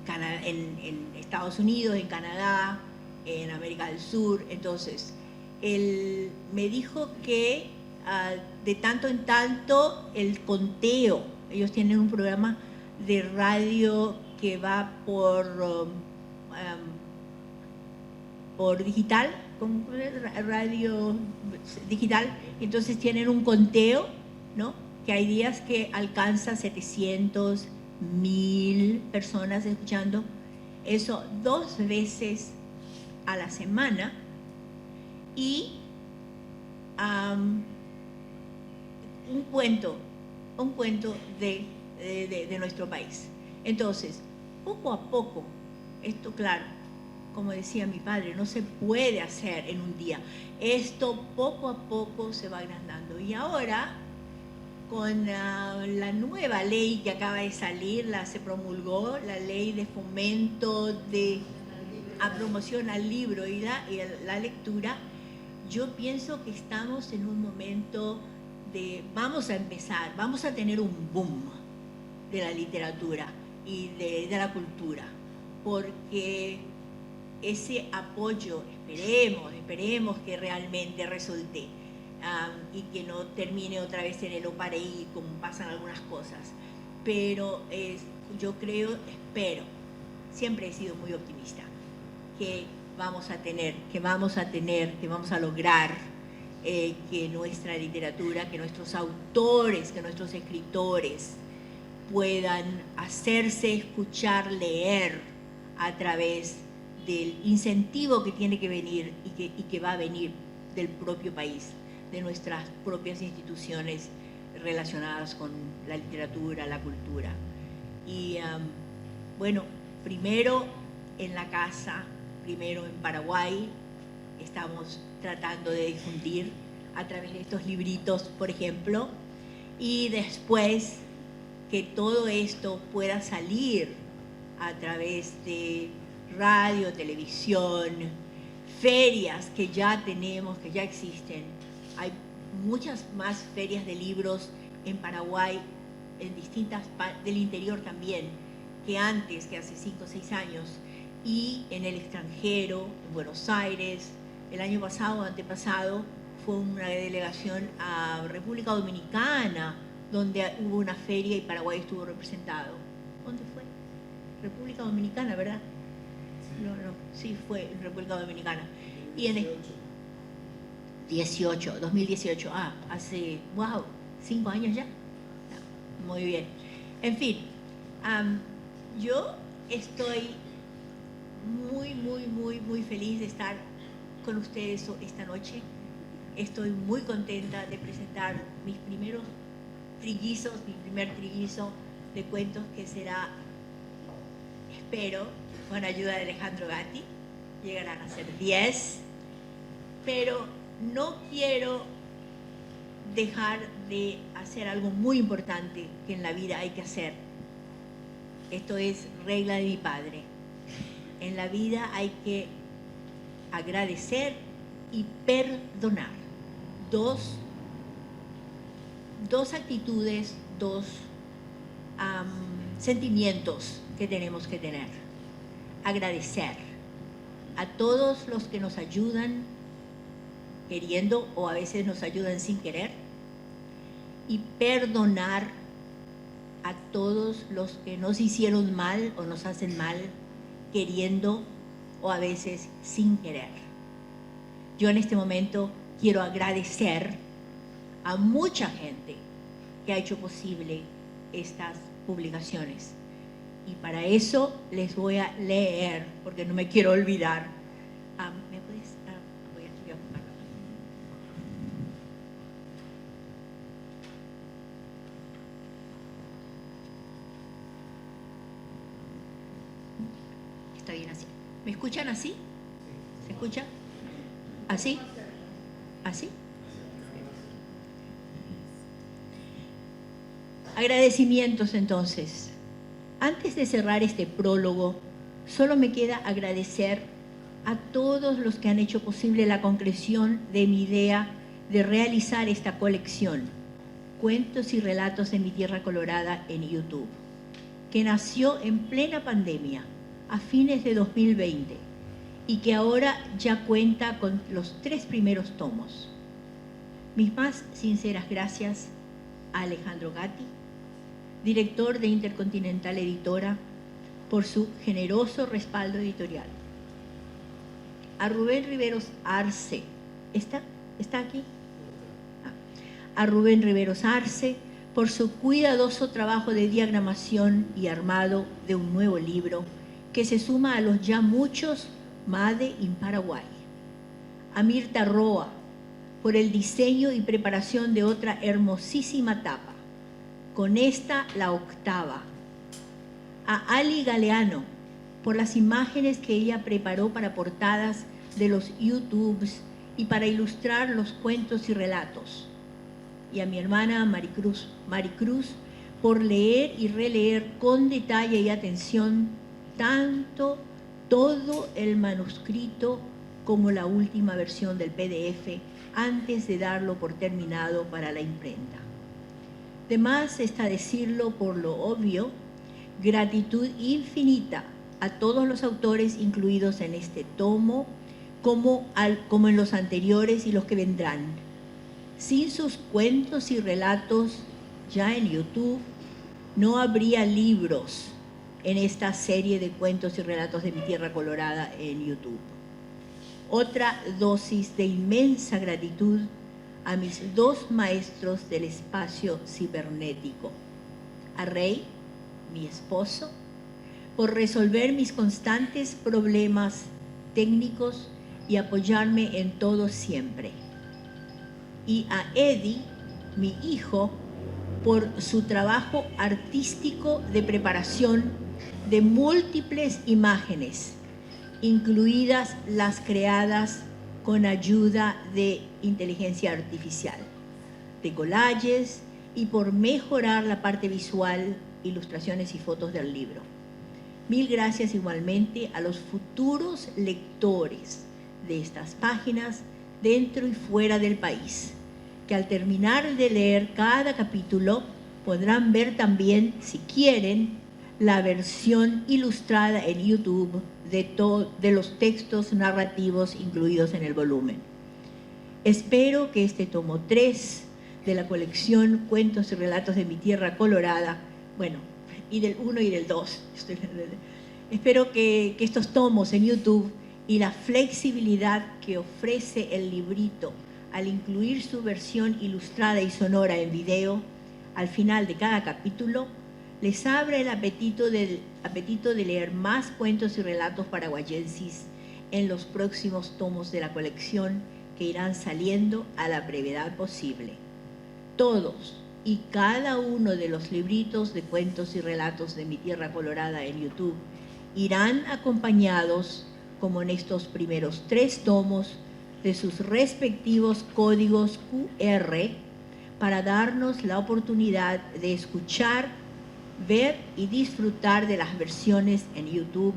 Estados Unidos, en Canadá, en América del Sur. Entonces, él me dijo que de tanto en tanto el conteo, ellos tienen un programa de radio que va por digital, radio digital, entonces tienen un conteo, ¿no? Que hay días que alcanza 700, 1000 personas escuchando, eso 2 veces a la semana, y un cuento de nuestro país. Entonces, poco a poco, esto claro, como decía mi padre, no se puede hacer en un día. Esto poco a poco se va agrandando. Y ahora, con la nueva ley que acaba de salir, se promulgó la ley de fomento a promoción al libro y la lectura, yo pienso que estamos en un momento vamos a tener un boom de la literatura y de la cultura, porque ese apoyo, esperemos que realmente resulte y que no termine otra vez en el opareí como pasan algunas cosas, pero yo espero, siempre he sido muy optimista, que vamos a lograr que nuestra literatura, que nuestros autores, que nuestros escritores puedan hacerse escuchar, leer a través del incentivo que tiene que venir y que va a venir del propio país, de nuestras propias instituciones relacionadas con la literatura, la cultura. Y bueno, primero en la casa, primero en Paraguay, estamos tratando de difundir a través de estos libritos, por ejemplo, y después que todo esto pueda salir a través de radio, televisión, ferias que ya tenemos, que ya existen. Hay muchas más ferias de libros en Paraguay, en distintas partes del interior también, que antes, que hace 5 o 6 años, y en el extranjero, en Buenos Aires. El año pasado, antepasado, fue una delegación a República Dominicana, donde hubo una feria y Paraguay estuvo representado. ¿Dónde fue? República Dominicana, ¿verdad? Sí, fue en República Dominicana. Y en 2018, hace, wow, 5 años ya. Muy bien. En fin, yo estoy muy feliz de estar con ustedes esta noche. Estoy muy contenta de presentar mis primeros trillizos, mi primer trillizo de cuentos, que será, espero, con ayuda de Alejandro Gatti, llegarán a ser 10, pero no quiero dejar de hacer algo muy importante que en la vida hay que hacer. Esto es regla de mi padre. En la vida hay que agradecer y perdonar. Dos actitudes, dos sentimientos que tenemos que tener. Agradecer a todos los que nos ayudan queriendo o a veces nos ayudan sin querer, y perdonar a todos los que nos hicieron mal o nos hacen mal queriendo o a veces sin querer. Yo en este momento quiero agradecer a mucha gente que ha hecho posible estas publicaciones. Y para eso les voy a leer, porque no me quiero olvidar. ¿Me puedes? Voy a buscarlo. Está bien así. ¿Me escuchan así? ¿Se escucha? ¿Así? ¿Así? Agradecimientos entonces. Antes de cerrar este prólogo, solo me queda agradecer a todos los que han hecho posible la concreción de mi idea de realizar esta colección, Cuentos y Relatos de mi Tierra Colorada, en YouTube, que nació en plena pandemia, a fines de 2020, y que ahora ya cuenta con los 3 primeros tomos. Mis más sinceras gracias a Alejandro Gatti, director de Intercontinental Editora, por su generoso respaldo editorial. A Rubén Riveros Arce, ¿está aquí? A Rubén Riveros Arce, por su cuidadoso trabajo de diagramación y armado de un nuevo libro que se suma a los ya muchos Made in Paraguay. A Mirta Roa, por el diseño y preparación de otra hermosísima tapa, con esta la 8ª. A Ali Galeano, por las imágenes que ella preparó para portadas de los YouTubes y para ilustrar los cuentos y relatos. Y a mi hermana Maricruz, por leer y releer con detalle y atención tanto todo el manuscrito como la última versión del PDF antes de darlo por terminado para la imprenta. De más está decirlo por lo obvio, gratitud infinita a todos los autores incluidos en este tomo, como en los anteriores y los que vendrán. Sin sus cuentos y relatos ya en YouTube, no habría libros en esta serie de cuentos y relatos de mi Tierra Colorada en YouTube. Otra dosis de inmensa gratitud a mis 2 maestros del espacio cibernético, a Rey, mi esposo, por resolver mis constantes problemas técnicos y apoyarme en todo siempre. Y a Eddie, mi hijo, por su trabajo artístico de preparación de múltiples imágenes, incluidas las creadas con ayuda de inteligencia artificial, de collages y por mejorar la parte visual, ilustraciones y fotos del libro. Mil gracias igualmente a los futuros lectores de estas páginas dentro y fuera del país, que al terminar de leer cada capítulo podrán ver también, si quieren, la versión ilustrada en YouTube de los textos narrativos incluidos en el volumen. Espero que este tomo 3 de la colección Cuentos y Relatos de mi Tierra Colorada, bueno, y del 1 y del 2, espero que estos tomos en YouTube y la flexibilidad que ofrece el librito al incluir su versión ilustrada y sonora en video al final de cada capítulo, les abre el apetito de leer más cuentos y relatos paraguayenses en los próximos tomos de la colección que irán saliendo a la brevedad posible. Todos y cada uno de los libritos de cuentos y relatos de mi Tierra Colorada en YouTube irán acompañados, como en estos primeros 3 tomos, de sus respectivos códigos QR para darnos la oportunidad de escuchar, ver y disfrutar de las versiones en YouTube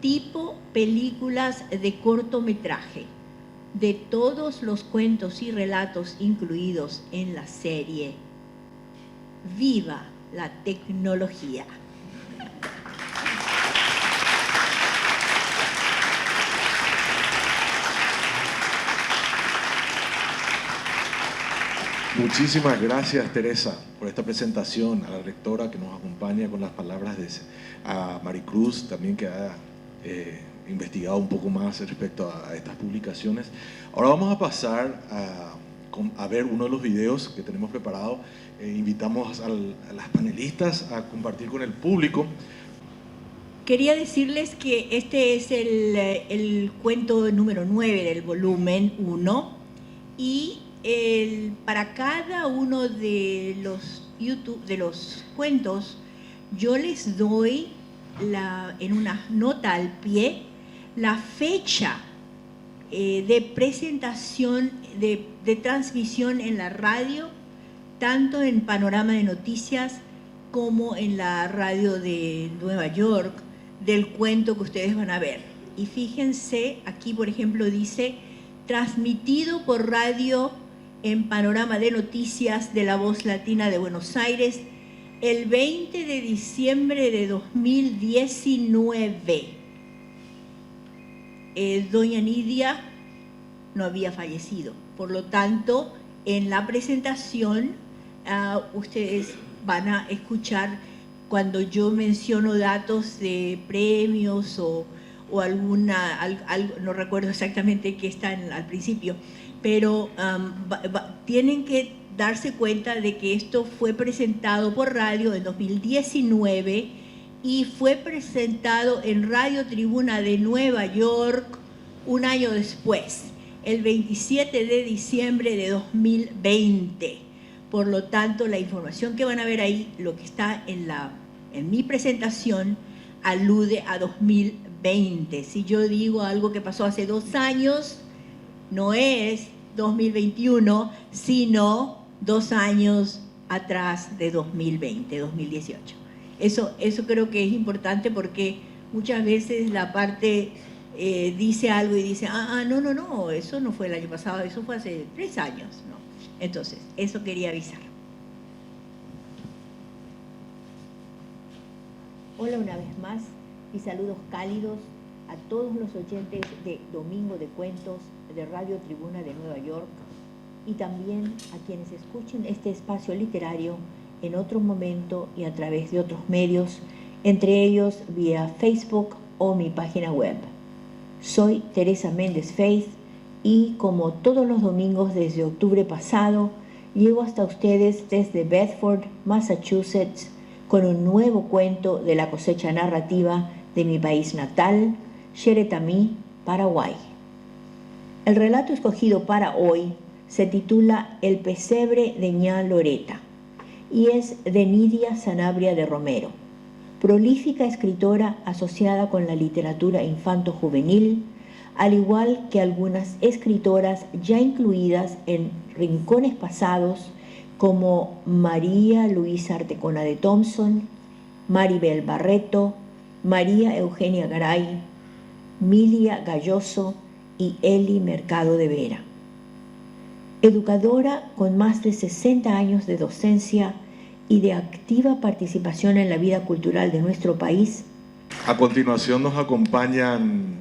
tipo películas de cortometraje de todos los cuentos y relatos incluidos en la serie. ¡Viva la tecnología! Muchísimas gracias, Teresa, por esta presentación, a la rectora que nos acompaña con las palabras a Maricruz, también que ha investigado un poco más respecto a estas publicaciones. Ahora vamos a pasar a ver uno de los videos que tenemos preparado. Invitamos a las panelistas a compartir con el público. Quería decirles que este es el cuento número 9 del volumen 1 y para cada uno de los cuentos yo les doy en una nota al pie la fecha de presentación, de transmisión en la radio, tanto en Panorama de Noticias como en la radio de Nueva York, del cuento que ustedes van a ver. Y fíjense, aquí por ejemplo dice, transmitido por radio en Panorama de Noticias de la Voz Latina de Buenos Aires, el 20 de diciembre de 2019. Doña Nidia no había fallecido. Por lo tanto, en la presentación, ustedes van a escuchar cuando yo menciono datos de premios o no recuerdo exactamente qué está al principio, pero tienen que darse cuenta de que esto fue presentado por radio en 2019 y fue presentado en Radio Tribuna de Nueva York un año después, el 27 de diciembre de 2020. Por lo tanto, la información que van a ver ahí, lo que está en mi presentación, alude a 2020. Si yo digo algo que pasó hace 2 años, no es 2021, sino 2 años atrás de 2020, 2018. Eso creo que es importante porque muchas veces la parte dice algo y dice, no, eso no fue el año pasado, eso fue hace 3 años, ¿no? Entonces, eso quería avisar. Hola una vez más y saludos cálidos a todos los oyentes de Domingo de Cuentos de Radio Tribuna de Nueva York y también a quienes escuchen este espacio literario en otro momento y a través de otros medios, entre ellos vía Facebook o mi página web. Soy Teresa Méndez Faith y como todos los domingos desde octubre pasado, llego hasta ustedes desde Bedford, Massachusetts, con un nuevo cuento de la cosecha narrativa de mi país natal, Xeretami, Paraguay. El relato escogido para hoy se titula El pesebre de Ña Loreta y es de Nidia Sanabria de Romero, prolífica escritora asociada con la literatura infanto-juvenil, al igual que algunas escritoras ya incluidas en rincones pasados como María Luisa Artecona de Thompson, Maribel Barreto, María Eugenia Garay, Milia Galloso y Eli Mercado de Vera. Educadora con más de 60 años de docencia y de activa participación en la vida cultural de nuestro país. A continuación nos acompañan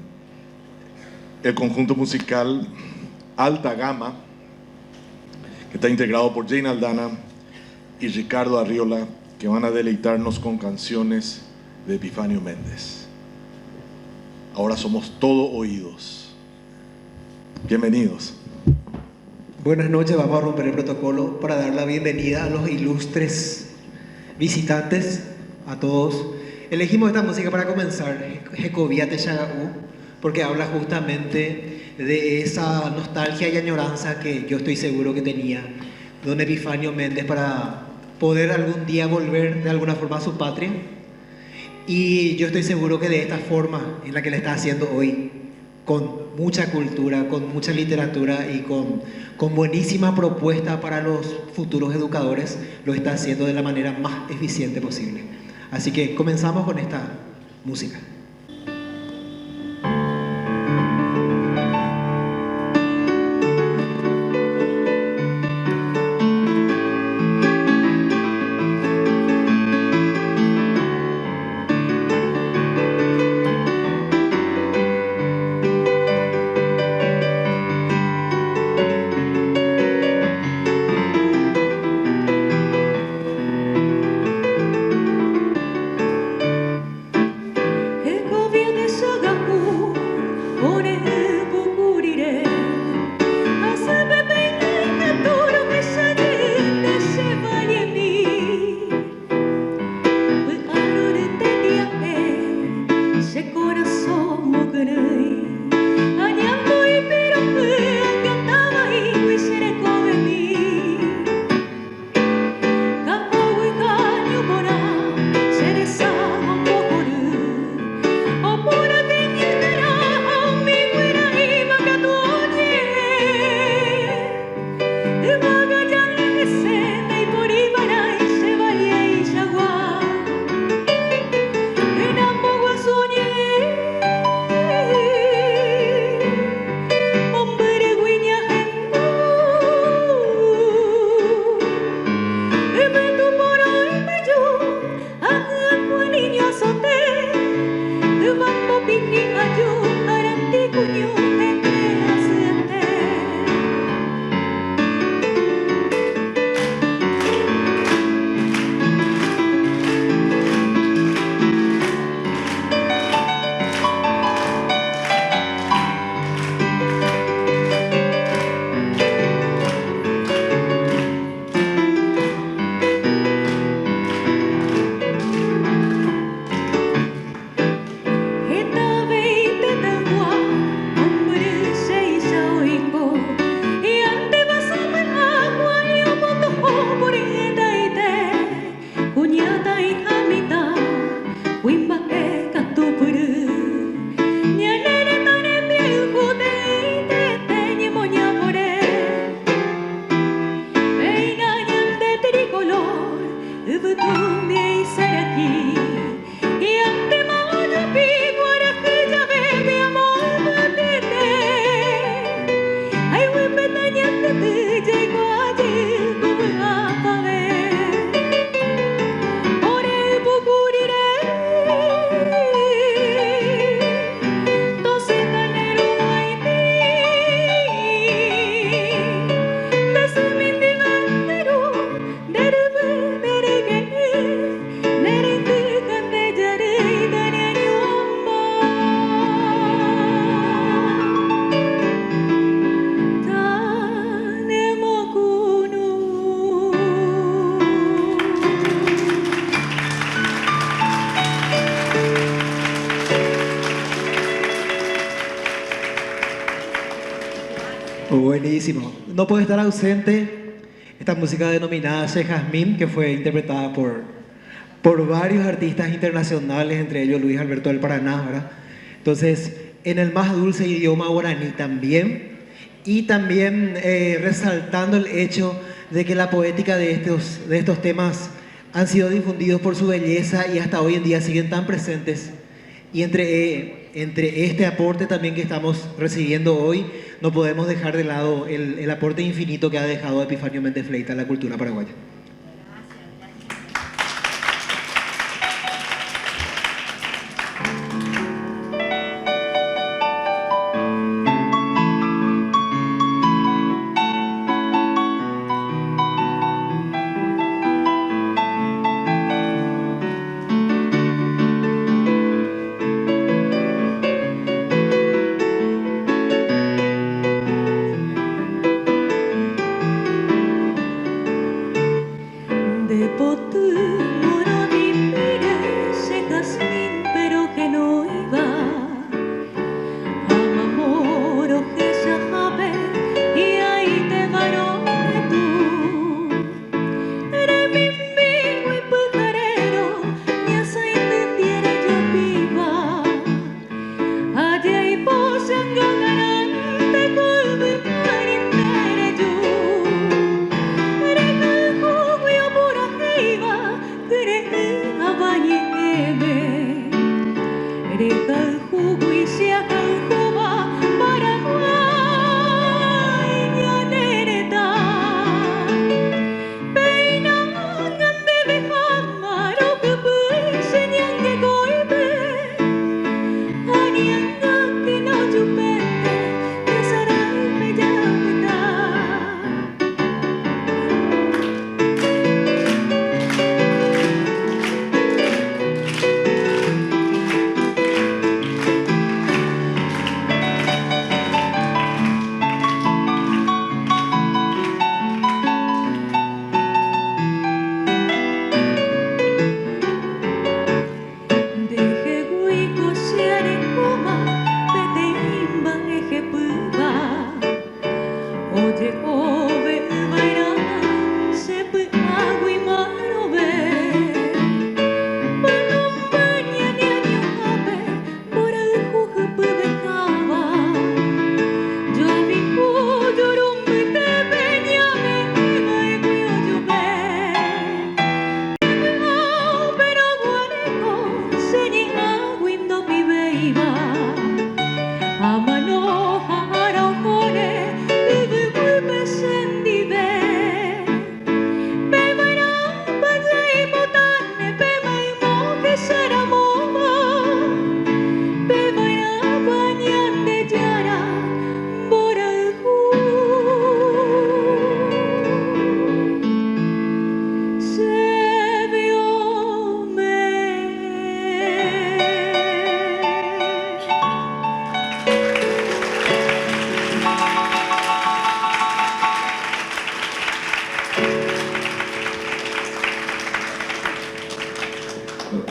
el conjunto musical Alta Gama, que está integrado por Jane Aldana y Ricardo Arriola, que van a deleitarnos con canciones de Epifanio Méndez. Ahora somos todo oídos. Bienvenidos. Buenas noches, vamos a romper el protocolo para dar la bienvenida a los ilustres visitantes, a todos. Elegimos esta música para comenzar, Jecovía Techagaú, porque habla justamente de esa nostalgia y añoranza que yo estoy seguro que tenía don Epifanio Méndez para poder algún día volver de alguna forma a su patria. Y yo estoy seguro que de esta forma en la que le está haciendo hoy, con mucha cultura, con mucha literatura y con buenísima propuesta para los futuros educadores, lo está haciendo de la manera más eficiente posible. Así que comenzamos con esta música. Hey Buenísimo. No puede estar ausente esta música denominada Che Jazmín, que fue interpretada por varios artistas internacionales, entre ellos Luis Alberto del Paraná, ¿verdad? Entonces, en el más dulce idioma guaraní también, y también resaltando el hecho de que la poética de estos temas han sido difundidos por su belleza y hasta hoy en día siguen tan presentes. Y entre este aporte también que estamos recibiendo hoy, no podemos dejar de lado el aporte infinito que ha dejado Epifanio Méndez Fleita a la cultura paraguaya.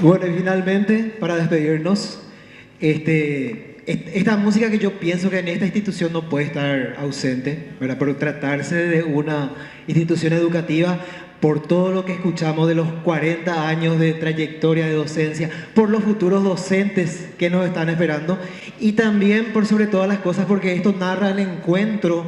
Bueno, y finalmente, para despedirnos, esta música que yo pienso que en esta institución no puede estar ausente, ¿verdad? Por tratarse de una institución educativa, por todo lo que escuchamos de los 40 años de trayectoria de docencia, por los futuros docentes que nos están esperando, y también por sobre todas las cosas porque esto narra el encuentro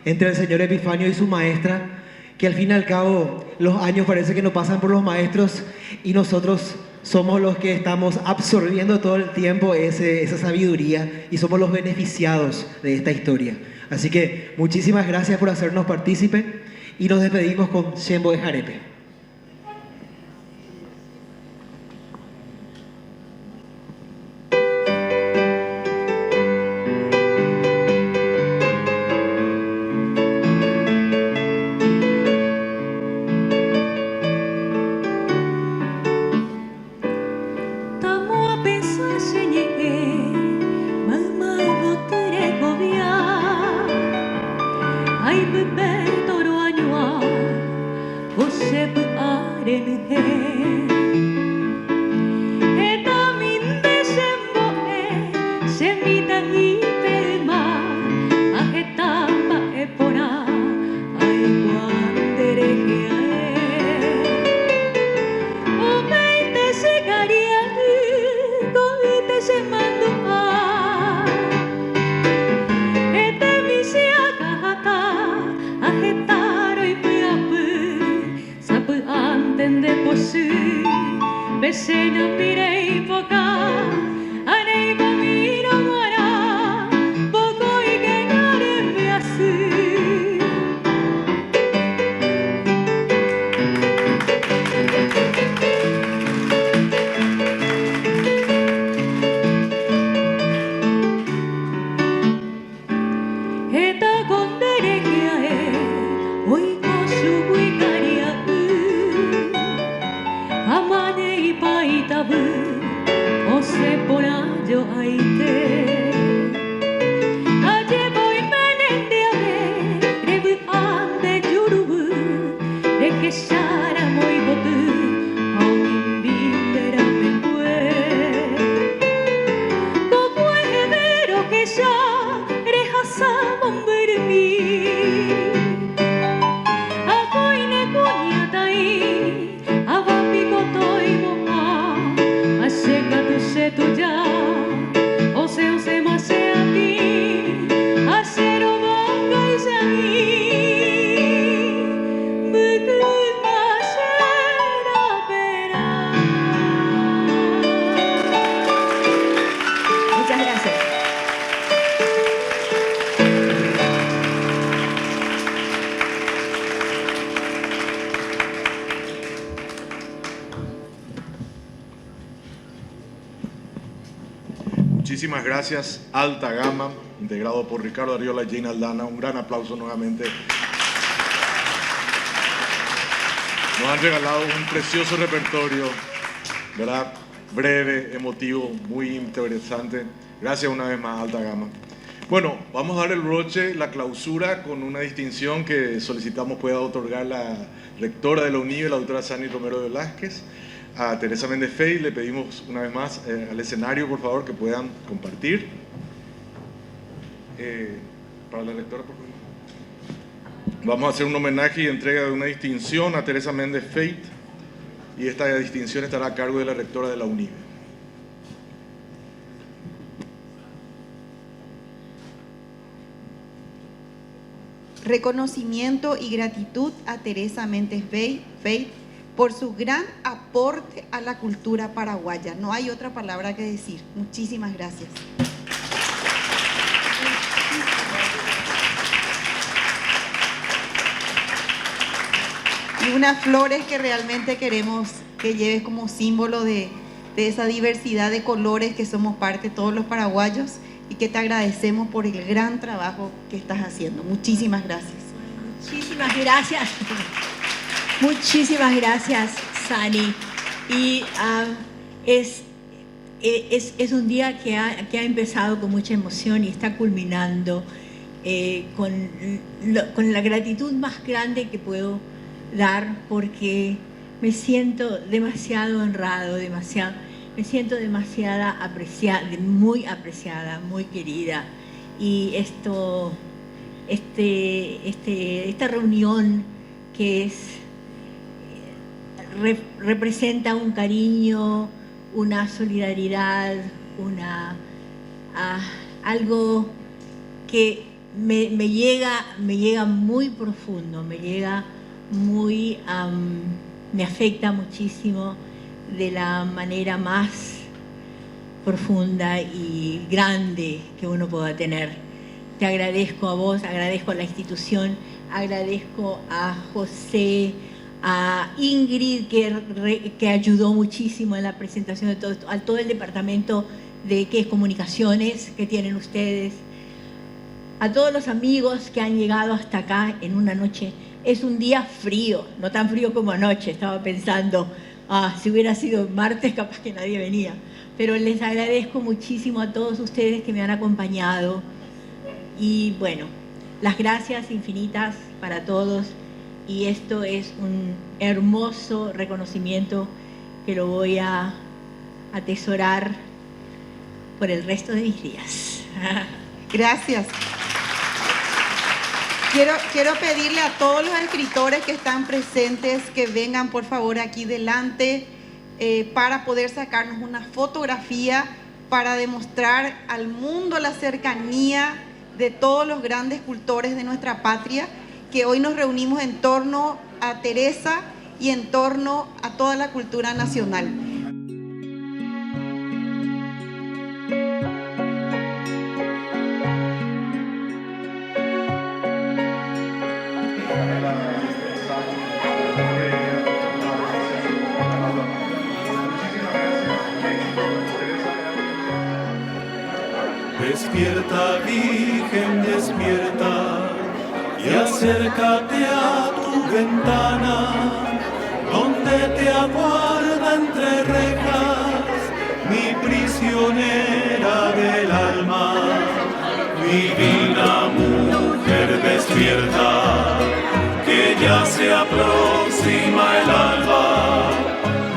entre el señor Epifanio y su maestra, que al fin y al cabo los años parece que no pasan por los maestros y nosotros somos los que estamos absorbiendo todo el tiempo esa sabiduría y somos los beneficiados de esta historia. Así que muchísimas gracias por hacernos partícipe y nos despedimos con Xembo de Jarepe. Ai bebé toro añoa, José Muchísimas gracias. Alta Gama, integrado por Ricardo Arriola y Jane Aldana. Un gran aplauso nuevamente. Nos han regalado un precioso repertorio, ¿verdad? Breve, emotivo, muy interesante. Gracias una vez más, Alta Gama. Bueno, vamos a dar el broche, la clausura, con una distinción que solicitamos pueda otorgar la rectora de la UNIBE, la doctora Sani Romero Velázquez. A Teresa Méndez Fey le pedimos una vez más al escenario, por favor, que puedan compartir. Para la rectora, por favor. Vamos a hacer un homenaje y entrega de una distinción a Teresa Méndez Fey, y esta distinción estará a cargo de la rectora de la UNIBE. Reconocimiento y gratitud a Teresa Méndez Fey por su gran aporte a la cultura paraguaya. No hay otra palabra que decir. Muchísimas gracias. Y unas flores que realmente queremos que lleves como símbolo de esa diversidad de colores que somos parte todos los paraguayos, y que te agradecemos por el gran trabajo que estás haciendo. Muchísimas gracias. Muchísimas gracias. Muchísimas gracias, Sani. Y es un día que ha empezado con mucha emoción y está culminando con la gratitud más grande que puedo dar, porque me siento demasiado honrado, me siento demasiada apreciada, muy apreciada, muy querida. Y esta reunión que representa un cariño, una solidaridad, algo que me llega muy profundo, me afecta muchísimo de la manera más profunda y grande que uno pueda tener. Te agradezco a vos, agradezco a la institución, agradezco a José, a Ingrid, que ayudó muchísimo en la presentación de todo esto, a todo el departamento de comunicaciones que tienen ustedes, a todos los amigos que han llegado hasta acá en una noche. Es un día frío, no tan frío como anoche, estaba pensando, si hubiera sido martes capaz que nadie venía, pero les agradezco muchísimo a todos ustedes que me han acompañado. Y bueno, las gracias infinitas para todos, y esto es un hermoso reconocimiento que lo voy a atesorar por el resto de mis días. Gracias. Quiero pedirle a todos los escritores que están presentes que vengan por favor aquí delante para poder sacarnos una fotografía para demostrar al mundo la cercanía de todos los grandes cultores de nuestra patria, que hoy nos reunimos en torno a Teresa y en torno a toda la cultura nacional. Despierta, Virgen, despierta, y acércate a tu ventana, donde te aguarda entre rejas mi prisionera del alma. Divina mujer, despierta, que ya se aproxima el alba.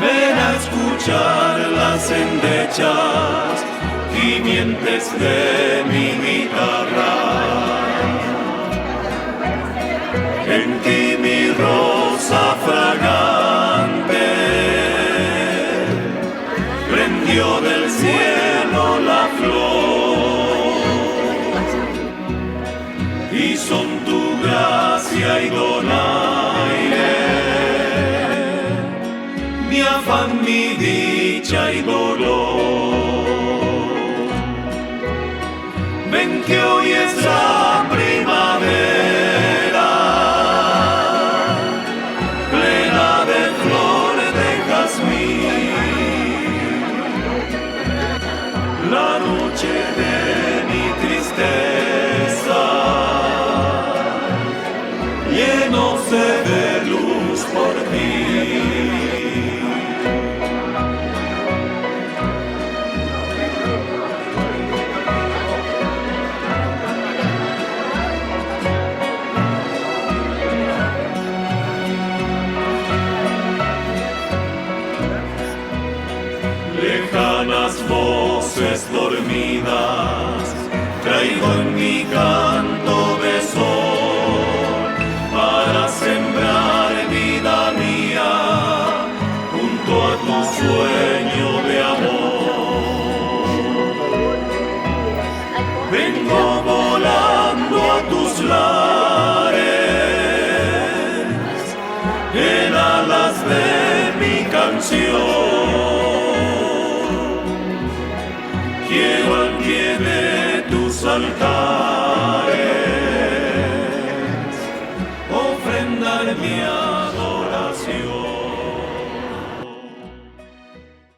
Ven a escuchar las endechas gimientes de mi guitarra. En ti mi rosa fragante prendió del cielo la flor, y son tu gracia y donaire, mi afán, mi dicha y dolor. Ven que hoy es la primavera, plena de flores de jazmín. la noche de mi tristeza, llenóse de luz por ti. Lejanas voces dormidas traigo en mi canto de sol para sembrar vida mía junto a tu sueño de amor. Vengo volando a tus lares en alas de mi canción. Quiero al pie de tus altares ofrendar mi alma.